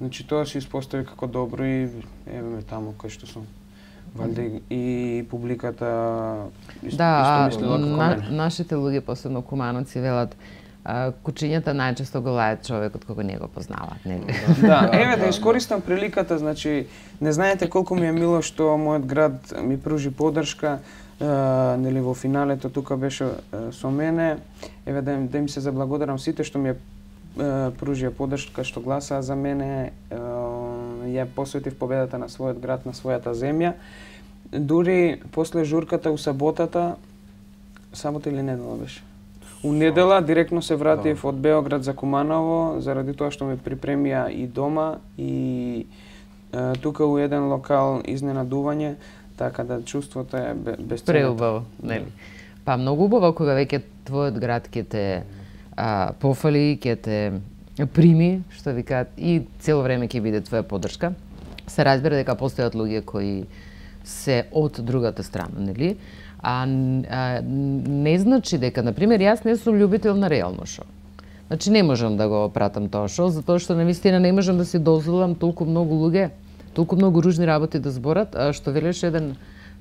Значи, тоа се испостави како добро и еве ме таму кај што сум. Валјда и публиката исто мислила како мене. Нашите луѓе, посебно кумановци, велат кучињата најчесто го лајат човекот кога не го познаваат, нели? Да, еве да искористам приликата, значи не знаете колку ми е мило што мојот град ми пружи поддршка, нели во финалето тука беше со мене. Еве да им се заблагодарам сите што ми пружија поддршка, што гласаа за мене. Ја посветив победата на својот град, на својата земја. Дури после журката у саботата или недела беше? У недела директно се вратив од Београд за Куманово, заради тоа што ме припремија и дома и тука у еден локал изненадување, така да чувството е безценно. Преубаво, нели? Па многу убаво кога веќе твојот град ќе те пофали, ќе те прими, што викаат, и цело време ќе биде твоја поддршка. Се разбира дека постојат луѓе кои се од другата страна, нели? Не значи дека, например, јас не сум љубител на реално шоу. Значи не можам да го пратам тоа шоу, затоа што навистина не можам да си дозволам толку многу луѓе, толку многу ружни работи да зборат, што велеше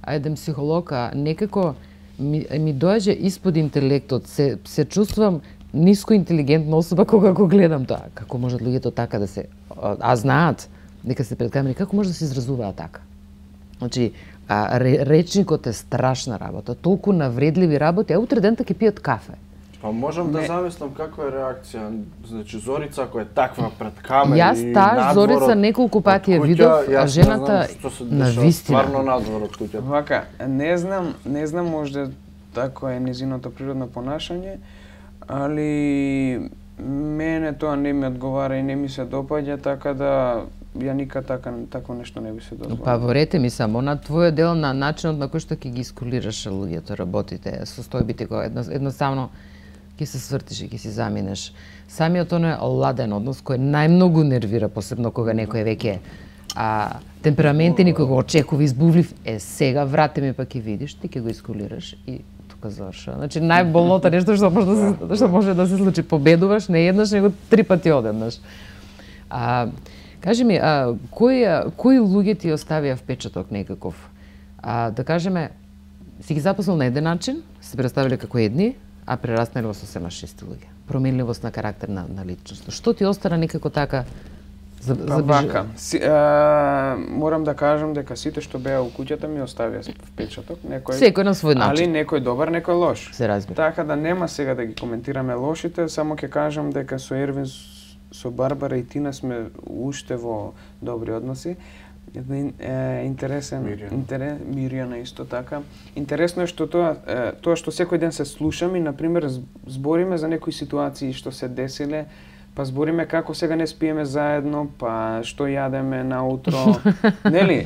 еден психолог, некако ми доаѓа испод интелектот, се чувствувам ниско интелигентна особа кога го гледам тоа. Како можат луѓето така да се... знаат дека се пред камери, како може да се изразуваат така? Значи, речникот е страшна работа, толку навредливи работи, а утре дента ќе пијат кафе. Па можам да замислам каква е реакција. Значи Зорица која е таква пред камери. Јас таа Зорица неколку пати ја видов, а жената навистина. Стварно надвор од куќата. Вака, не знам можда тако е незиното природно понашање, али мене тоа не ми одговара и не ми се допаѓа, така да ја никад такво нешто не би се дозволила. Па ворете ми само на твојот дел, на начинот на кој што ќе ги искулираш луѓето, работите, состојбите кои едноставно ќе се свртиш и ќе си заминеш. Самиот оној ладен однос кој најмногу нервира, посебно кога некој веќе темпераментен и кога очекува избувлив, сега врате ми па ќе видиш, ти ќе го искулираш и тука завршува. Значи најболното нешто што може да се случи, победуваш не еднаш, него 3 пати одеднаш. Кажи ми, кои луѓе ти оставија впечаток некаков? Да кажеме, си ги запознал на еден начин, се представиле како едни, а прераснали во сосема 6 луѓе. Променливост на карактер на личност. Што ти остана некако така Вака, морам да кажам дека сите што беа у куќата ми оставија впечаток, секој на свој начин. Али некој добар, некој лош. Се разбира. Така да нема сега да ги коментираме лошите, само ќе кажам дека со Ервин, со Барбара и Тина сме уште во добри односи. Интересен, Миријана исто така. Интересно е што тоа што секој ден се слушаме и, например, збориме за некои ситуации што се десиле па збориме како сега не спиеме заедно, па што јадеме наутро. Нели?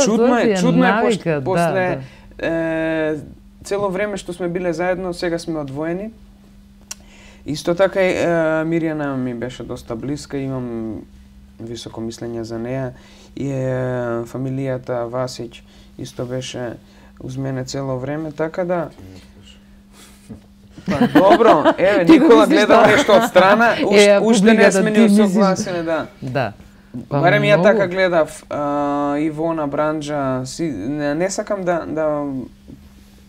Чудно е навика, после цело време што сме биле заедно, сега сме одвоени. Исто така и Мирјана ми беше доста блиска, имам високо мислење за неа. И фамилијата Васич исто беше уз мене цело време, така да... Па добро, еве, Никола гледа нешто од страна, уште не сме ни согласени, да. Да. Барем ја така гледав, Ивона, Бранџа, не сакам да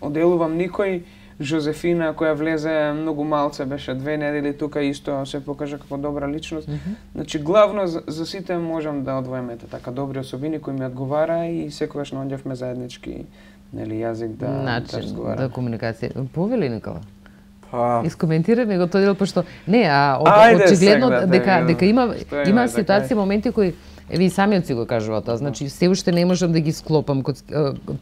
оделувам никој. Жозефина, која влезе многу малце, беше 2 недели тука, исто се покажа како добра личност. Значи, главно за сите можам да одвоиме така добри особини кои ми одговара и секогаш наоѓавме заеднички, нели, јазик да разговараме. Да комуникација. Повели, Никола? Па... Искоментираме го тој дел, пошто... Не, очигледно дека има ситуации, моменти кои ви самиот си го кажува тоа, значи се уште не можам да ги склопам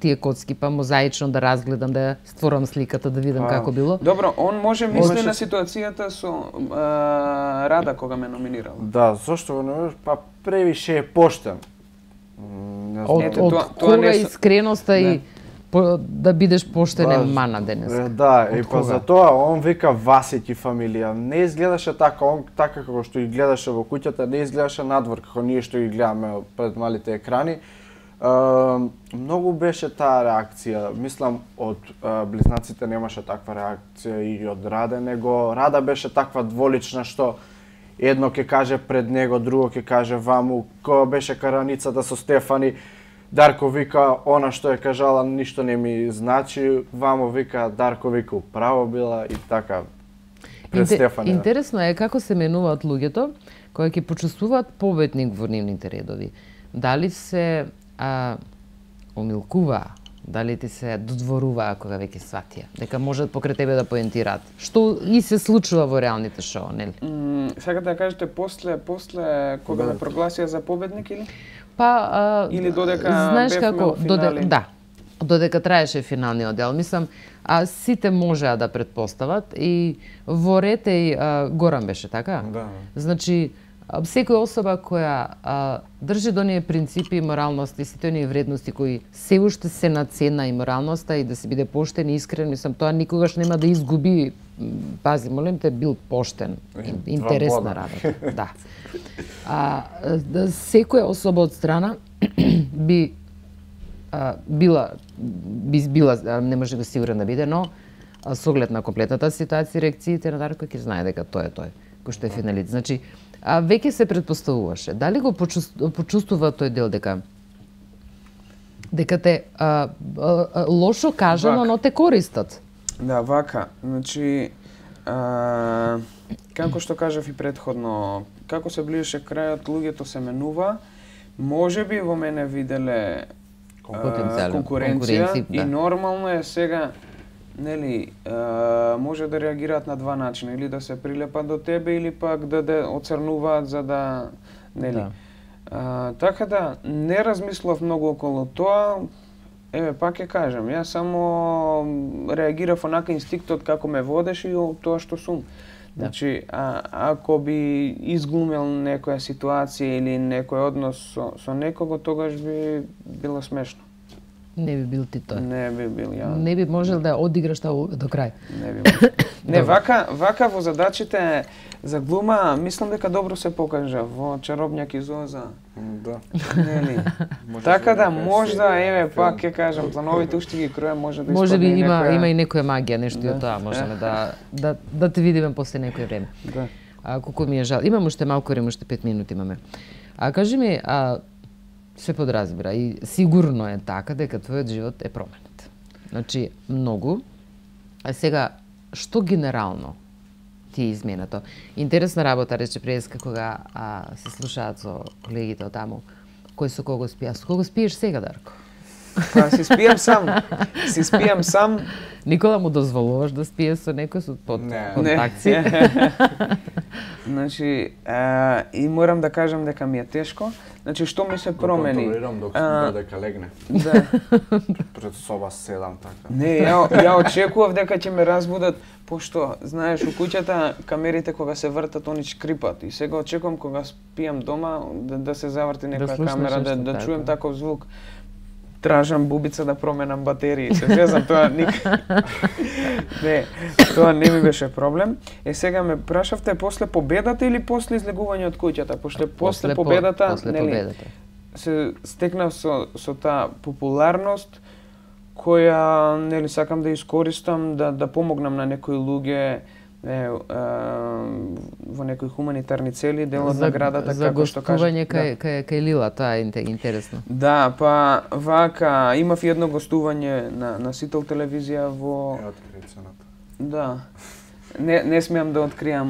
тие коцки, па мозаично да разгледам, да створам сликата, да видам како било. Добро, он може мисли на ситуацијата со Рада кога ме номинирал. Да, зошто го номинираш? Па превише е поштен. Од кога искреноста и да бидеш поштен е мана денес. Да, и па за тоа он вика Васич и фамилија. Не изгледаше така, он така како што ги гледаше во куќата, не изгледаше надвор како ние што ги гледаме пред малите екрани. Многу беше таа реакција. Мислам, од близнаците немаше таква реакција и од Раде, него Рада беше таква дволична што едно ќе каже пред него, друго ќе каже ваму. Кога беше караницата со Стефани, Дарко вика, она што е кажала ништо не ми значи, вамо вика, Дарко вика, управо била и така пред Стефани. Интересно е како се менуваат луѓето кои ќе почувствуваат победник во нивните редови. Дали се омилкуваа, дали ти се додворуваа кога веќе сватија, дека можат покрај тебе да поентираат. Што и се случува во реалните шоу, нели? Сакате да кажете после кога ме прогласија за победник или? Па, или додека знаеш бевме како, во финали? Додека траеше финалниот дел. Мислам, сите можеа да предпостават и во ред и Горан беше, така? Да. Значи, секоја особа која држи до оние принципи и моралности, сите оние вредности кои се уште се на цена и моралноста и да се биде поштен и искрен, мислам, тоа никогаш нема да изгуби. Пази, молим те, бил поштен, интересна работа. Да. Секоја особа од страна би била, не може да сигурен да биде, но со оглед на комплетната ситуација, реакциите на Дарко ќе знае дека тој е тој, кој што е финалист. Значи, веќе се предпоставуваше. Дали го почувствува тој дел дека те лошо кажано, но те користат? Да, вака. Значи, како што кажав и претходно, како се ближеше крајот, луѓето се менува. Можеби во мене виделе конкуренција и нормално е сега, нели, може да реагираат на два начина, или да се прилепат до тебе или пак да оцрнуваат за да, нели. Така да не размислав многу околу тоа. Еве, пак ќе кажам, јас само реагирав онака инстинктот како ме водеше и тоа што сум. Значи, ако би изглумел некоја ситуација или некој однос со некого, тогаш би било смешно. Не би бил ти тој. Не би бил ја. Не би можел да одиграш тоа до крај. Не би можел. Не, вака во задачите за глума, мислам дека добро се покажа во Чаробњак и Зоза. Да. Нели? Така да, можда, еве, пак ќе кажам, за новите уште ги кројам, може да испадне Може би некоја... има и некоја магија, нешто и од тоа, можеме да те видиме после некој време. Да. Колку ми е жал. Имам уште малку време, уште 5 минути имаме. Кажи ми, се подразбира и сигурно е така дека твојот живот е променет. Значи, многу. А сега, што генерално ти е изменето? Интересна работа, рече преска, кога се слушаат со колегите од таму, кој со кого спија. Со кого спиеш сега, Дарко? Па си спијам сам. Си спијам сам. Никола му дозволуваш да спие со некој со под Не. контакци? Значи, и морам да кажам дека ми е тешко. Значи, што ми се промени? Контролирам додека легне. Да. Пред соба 7 така. Не, ја очекував дека ќе ме разбудат, пошто, знаеш, у куќата камерите кога се вртат, они шкрипат. И сега очекувам кога спијам дома да се заврти некоја слушнеш камера, нешто да тако. чуем таков звук. Тражам бубица да променам батерии, се зезам, тоа Не, тоа не ми беше проблем. Сега ме прашавте после победата или после излегување од куќата? Пошто после победата, После нели, победата. се стекнав со таа популарност која нели сакам да искористам да помогнам на некои луѓе во некои хуманитарни цели, дел од наградата како што кажа. За гостување кај Лила, тоа е интересно. Да, па вака имав едно гостување на Сител телевизија во Откри цената. да. Не смеам да откријам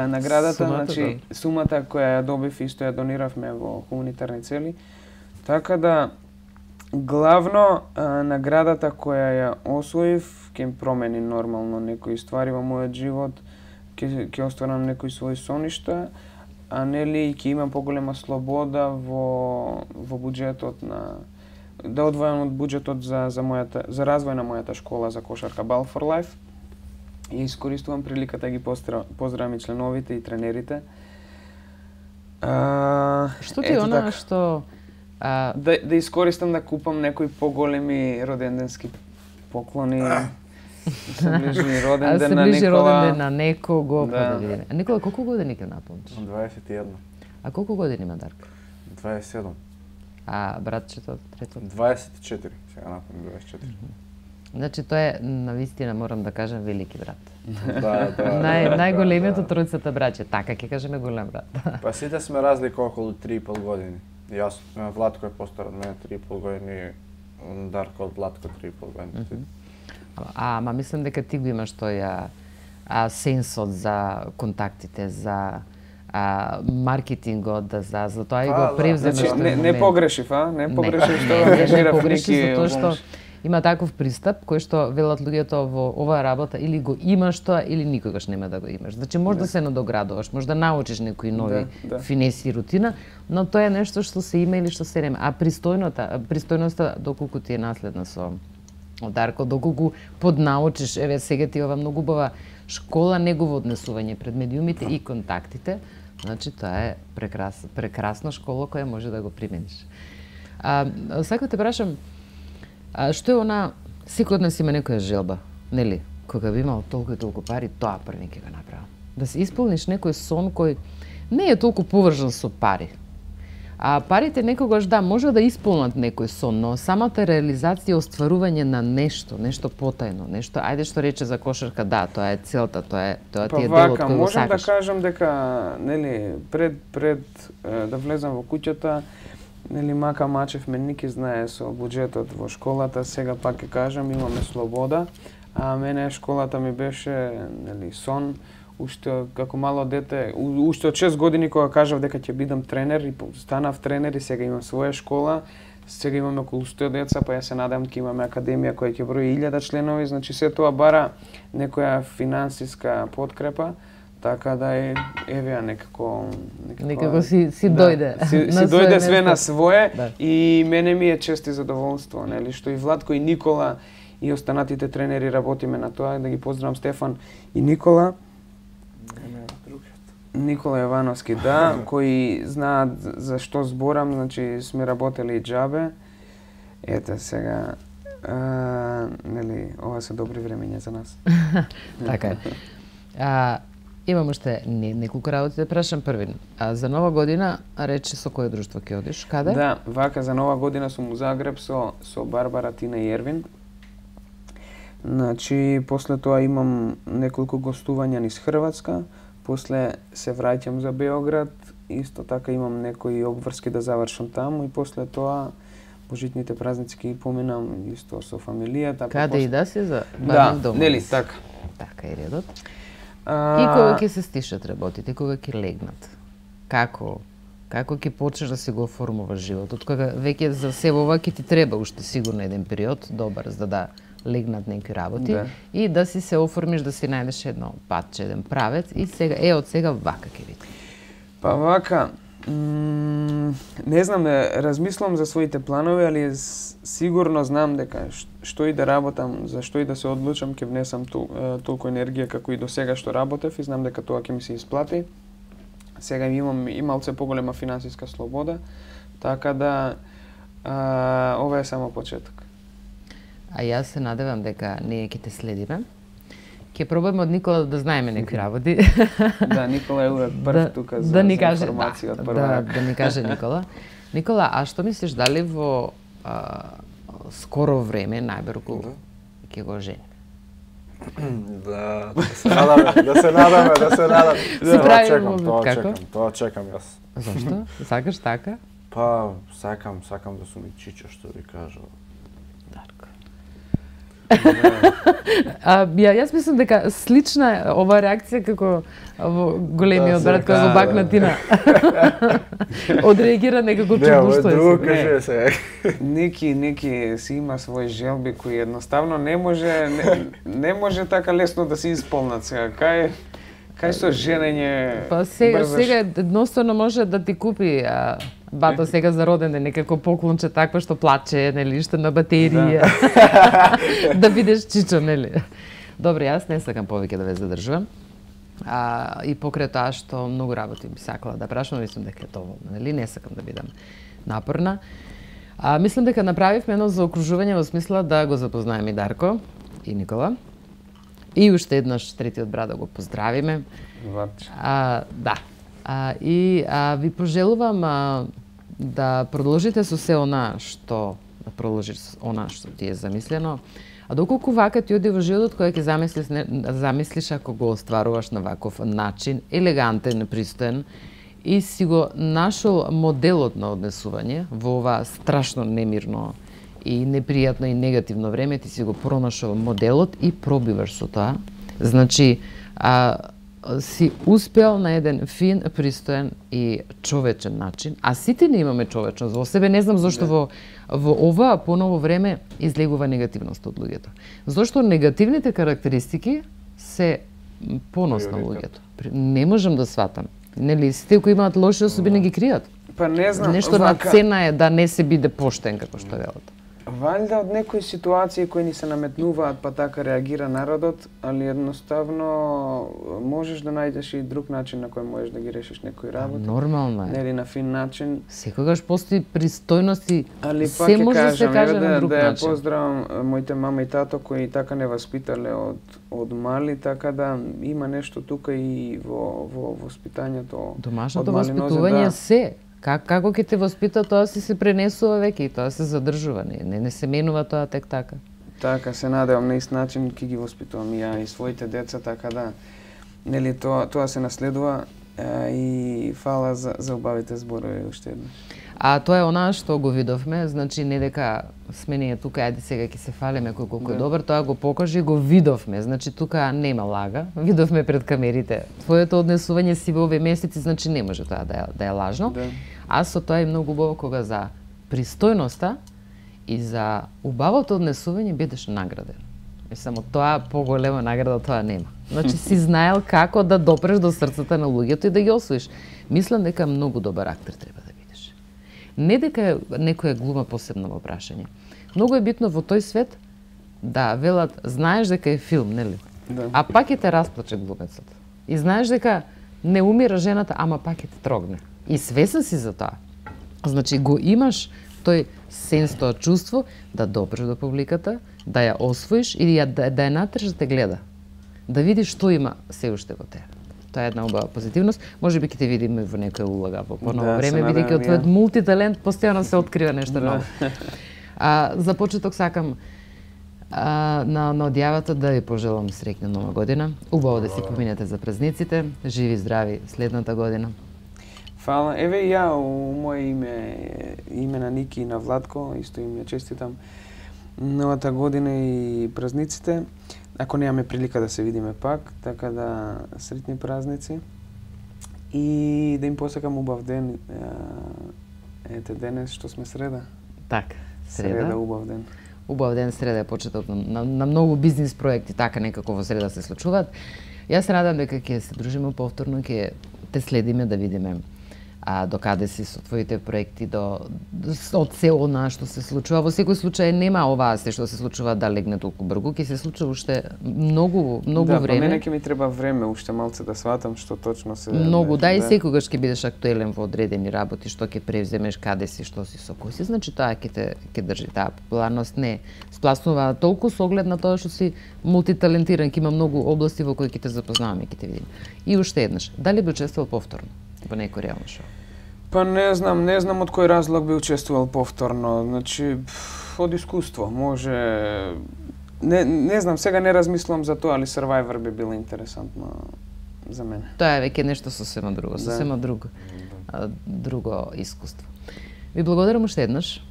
наградата, Сумата, значи сумата која ја добив исто ја дониравме во хуманитарни цели. Така да главно наградата која ја освоив ќе ми промени нормално некои ствари во мојот живот, ќе остварам некои своји соништа, а нели ќе имам поголема слобода во буџетот да одвојам од буџетот за развој на мојата школа за кошарка Ball for Life. И искористувам приликата да ги поздравам и членовите и тренерите. Што ти е она така. што Да искористам да купам некои поголеми роденденски поклони. Се ближи роденден на ближи Никола. роденден на некого, Да. па да видиме. А Никола, колку години ќе напомниш? 21. А колку години има Дарко? 27. А братчето трето? 24. Сега напомням 24. Значи тоа е навистина, морам да кажам, велики брат. Да. Најголемиот од тројцата браќа, така ќе кажеме голем брат. Па сите сме разлика околу 3,5 години. Јас, Владко е постар од мене 3,5 години, Дарко од Владко 3,5 години. Ама мислам дека ти го имаш тој сенсот за контактите, за маркетингот, за тоа и го превземеш. Значи, не погрешив, Не погрешив што го ангажирав Ники. Затоа што има таков пристап кој што велат луѓето во оваа работа или го имаш тоа или никогаш нема да го имаш. Значи може да се надоградуваш, може да научиш некои нови финеси и рутина, но тоа е нешто што се има или што се нема. А пристојноста доколку ти е наследна со Дарко, доколку поднаучиш, еве сега ти ова многу убава школа, негово однесување пред медиумите и контактите, значи тоа е прекрасна школа која може да го примениш. Сакам те прашам, што е она, секој од нас има некоја желба, нели? Кога би имал толку и толку пари, тоа први ќе го направам. Да се исполниш некој сон кој не е толку поврзан со пари. А парите некогаш може да исполнат некој сон, но самата реализација и остварување на нешто потајно, нешто, ајде што рече за кошарка, тоа е целта, тоа ти е делот кој го можам да сакаш. кажам дека, нели, пред да влезам во куќата, нели, мака мачевме, Ники знае со буџетот во школата, сега пак ќе кажам, имаме слобода, а мене школата ми беше, нели, сон. Уште како мало дете, уште од 6 години кога кажав дека ќе бидам тренер и станав тренер и сега имам своја школа, сега имаме околу 100 деца, па ја се надам ќе имаме академија која ќе брои 1000 членови, значи се тоа бара некоја финансиска подкрепа, така да еве некако си дојде. Си дојде све на свое Да. и мене ми е чест и задоволство, нели, што и Владко и Никола и останатите тренери работиме на тоа, да ги поздравам Стефан и Никола. Никола Јовановски, кои знаат за што зборам, значи сме работели и џабе. Ете сега, нели, ова се добри времења за нас. Така е. Имам уште неколку работи да прашам. Првин, за нова година рече со кое друштво ќе одиш? Каде? Да, вака за нова година сум у Загреб со Барбара, Тина и Ервин. Значи, после тоа имам неколку гостувања низ Хрватска, после се враќам за Београд, исто така имам некои обврски да завршам таму и после тоа божитните празници ги поминам исто со фамилијата. Каде и да си за Да, барем дома? нели, така. Така е редот. И кога ќе се стишат работите, кога ќе легнат? Како Како ќе почнеш да си го оформуваш животот, кога веќе за себе ова ќе ти треба уште сигурно еден период добар за да легнат некои работи и да си се оформиш, да си најдеш едно патче, еден правец и сега од сега вака ќе биде. Па вака, не знам, размислам за своите планови, али сигурно знам дека што и да работам, за што и да се одлучам, ќе внесам толку енергија како и до сега што работев и знам дека тоа ќе ми се исплати. Сега имам малце поголема финансиска слобода, така да ова е само почеток. А јас се надевам дека ние ќе те следиме. Ќе пробаме од Никола да знаеме некои работи. Да, Никола е увек прв тука за информација од прва. Да ни каже Никола. Никола, а што мислиш, дали во скоро време најбрзо ќе го жени? Да се надаме. Тоа чекам јас. Зошто? Сакаш така? Па, сакам да сум и чичо, што ви кажа. Дарко. Јас мислам дека слична е ова реакција како во големиот брат кој го бакна Тина. Одреагира некако чудно што е. Ники си има своји желби кои едноставно не може така лесно да се исполнат сега. Кај со женење? Па сега едноставно може да ти купи бато сега за роден ден некако поклонче такво што плаче, нели, што на батерија. Да бидеш чичо, нели. Добре, јас не сакам повеќе да ве задржувам. И покрај тоа што многу работи би сакала да прашам, мислам дека е тоа, нели, не сакам да бидам напорна. Мислам дека направивме едно заокружување во смисла да го запознаеме и Дарко и Никола. И уште еднаш третиот брат да го поздравиме. Да. И ви пожелувам да продолжите со се она што ти е замислено. А доколку вака ти оди во животот кој ќе замислиш ако го остваруваш на ваков начин, елегантен, пристоен и си го нашол моделот на однесување во ова страшно немирно и непријатно и негативно време, ти си го пронашол моделот и пробиваш со тоа. Значи, си успел на еден фин, пристоен и човечен начин, а сите не имаме човечност во себе, не знам зашто во ова поново време излегува негативност од луѓето. Зошто негативните карактеристики се понос на луѓето. Не можам да сватам. Нели, сите кои имаат лоши особини ги кријат. Па не знам, нешто на цена е да не се биде поштен, како што велат. Валјда од некои ситуации кои ни се наметнуваат, па така реагира народот, али едноставно можеш да најдеш и друг начин на кој можеш да ги решиш некои работи. Нормално е. Нели на фин начин. Секогаш постои пристојност и се може да се каже на друг начин. Да поздравам моите мама и тато кои така не воспитале од мали, така да има нешто тука и во воспитањето. Домашното воспитување се. Како ќе те воспита, тоа се пренесува веќе и тоа се задржува, не се менува тоа тек така. Така, се надевам на ист начин ќе ги воспитувам и ја и своите деца, така да, нели, тоа се наследува и фала за убавите зборови уште еднаш. Тоа е она што го видовме, значи не дека сме ние тука, ајде сега ќе се фалиме кој колку е добар, тоа го покажи и го видовме, значи тука нема лага, видовме пред камерите. Твоето однесување си во овие месеци, значи не може тоа да е лажно. А со тоа е многу убаво кога за пристојноста и за убавото однесување бидеш награден. Само тоа поголема награда тоа нема. Значи си знаел како да допреш до срцата на луѓето и да ги освоиш. Мислам дека многу добар актер треба да бидеш. Не дека некоја глума посебно во прашање. Многу е битно во тој свет да велат знаеш дека е филм, нели? А пак ќе те расплаче глумецот. И знаеш дека не умира жената, ама пак ќе те трогне. И свесен си за тоа. Значи го имаш тој сенс, тоа чувство да допреш до публиката, да ја освоиш или да ја натреш да те гледа. Да видиш што има се уште во тебе. Тоа е една убава позитивност. Може би ќе те видиме во некоја улога во поново време, бидејќи од твојот мултиталент постојано се открива нешто ново. За почеток сакам на одјавата да ви пожелам среќна нова година. Убаво да си поминете за празниците. Живи, здрави следната година. Фала. Еве и ја у моје име на Ники и на Владко, исто им ја честитам новата година и празниците. Ако немаме прилика да се видиме пак, така да среќни празници. и да им посакам убав ден. Ете денес што сме среда. Так, среда. Убав ден. Убав ден, среда е почеток на многу бизнис проекти, така некако во среда се случуваат. Јас се надам дека ќе се дружиме повторно, ќе те следиме да видиме до каде си со твоите проекти, од се она што се случува. Во секој случај нема оваа се што се случува да легне толку брзо, ќе се случи уште многу Да, време. па мене ќе ми треба време уште малце да сватам што точно се Многу, да, и секогаш ќе бидеш актуелен во одредени работи, што ќе превземеш, каде си, што си, со кој си, значи тоа ќе држи. Таа популарност не спласнува толку со оглед на тоа што си мултиталентиран, ќе има многу области во кои ќе те запознаваме, ќе те видиме. И уште еднаш, дали би учествувал повторно во некој реално шоу? Па не знам од кој разлог би учествувал повторно. Значи, од искуство, може... Не знам, сега не размислувам за тоа, али Survivor би било интересантно за мене. Тоа е веќе нешто сосема друго, сосема друго искуство. Ви благодарам уште еднаш.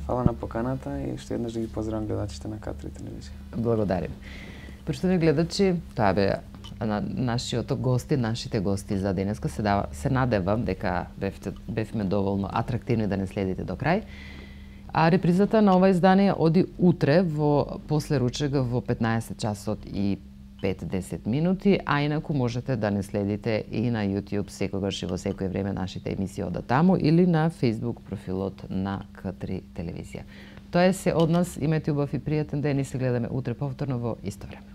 Фала на поканата и уште еднаш да ги поздравам гледачите на К3 телевизија. Благодарим. Почитувани гледачи, тоа бе нашите гости за денеска. Се надевам дека бевме доволно атрактивни да не следите до крај. А репризата на ова издание оди утре во после ручега во 15 часот и 5-10 минути, а инаку можете да не следите и на YouTube секогаш и во секое време нашите емисии од таму или на Facebook профилот на К3 телевизија. Тоа е се од нас, имајте убав и пријатен ден и се гледаме утре повторно во исто време.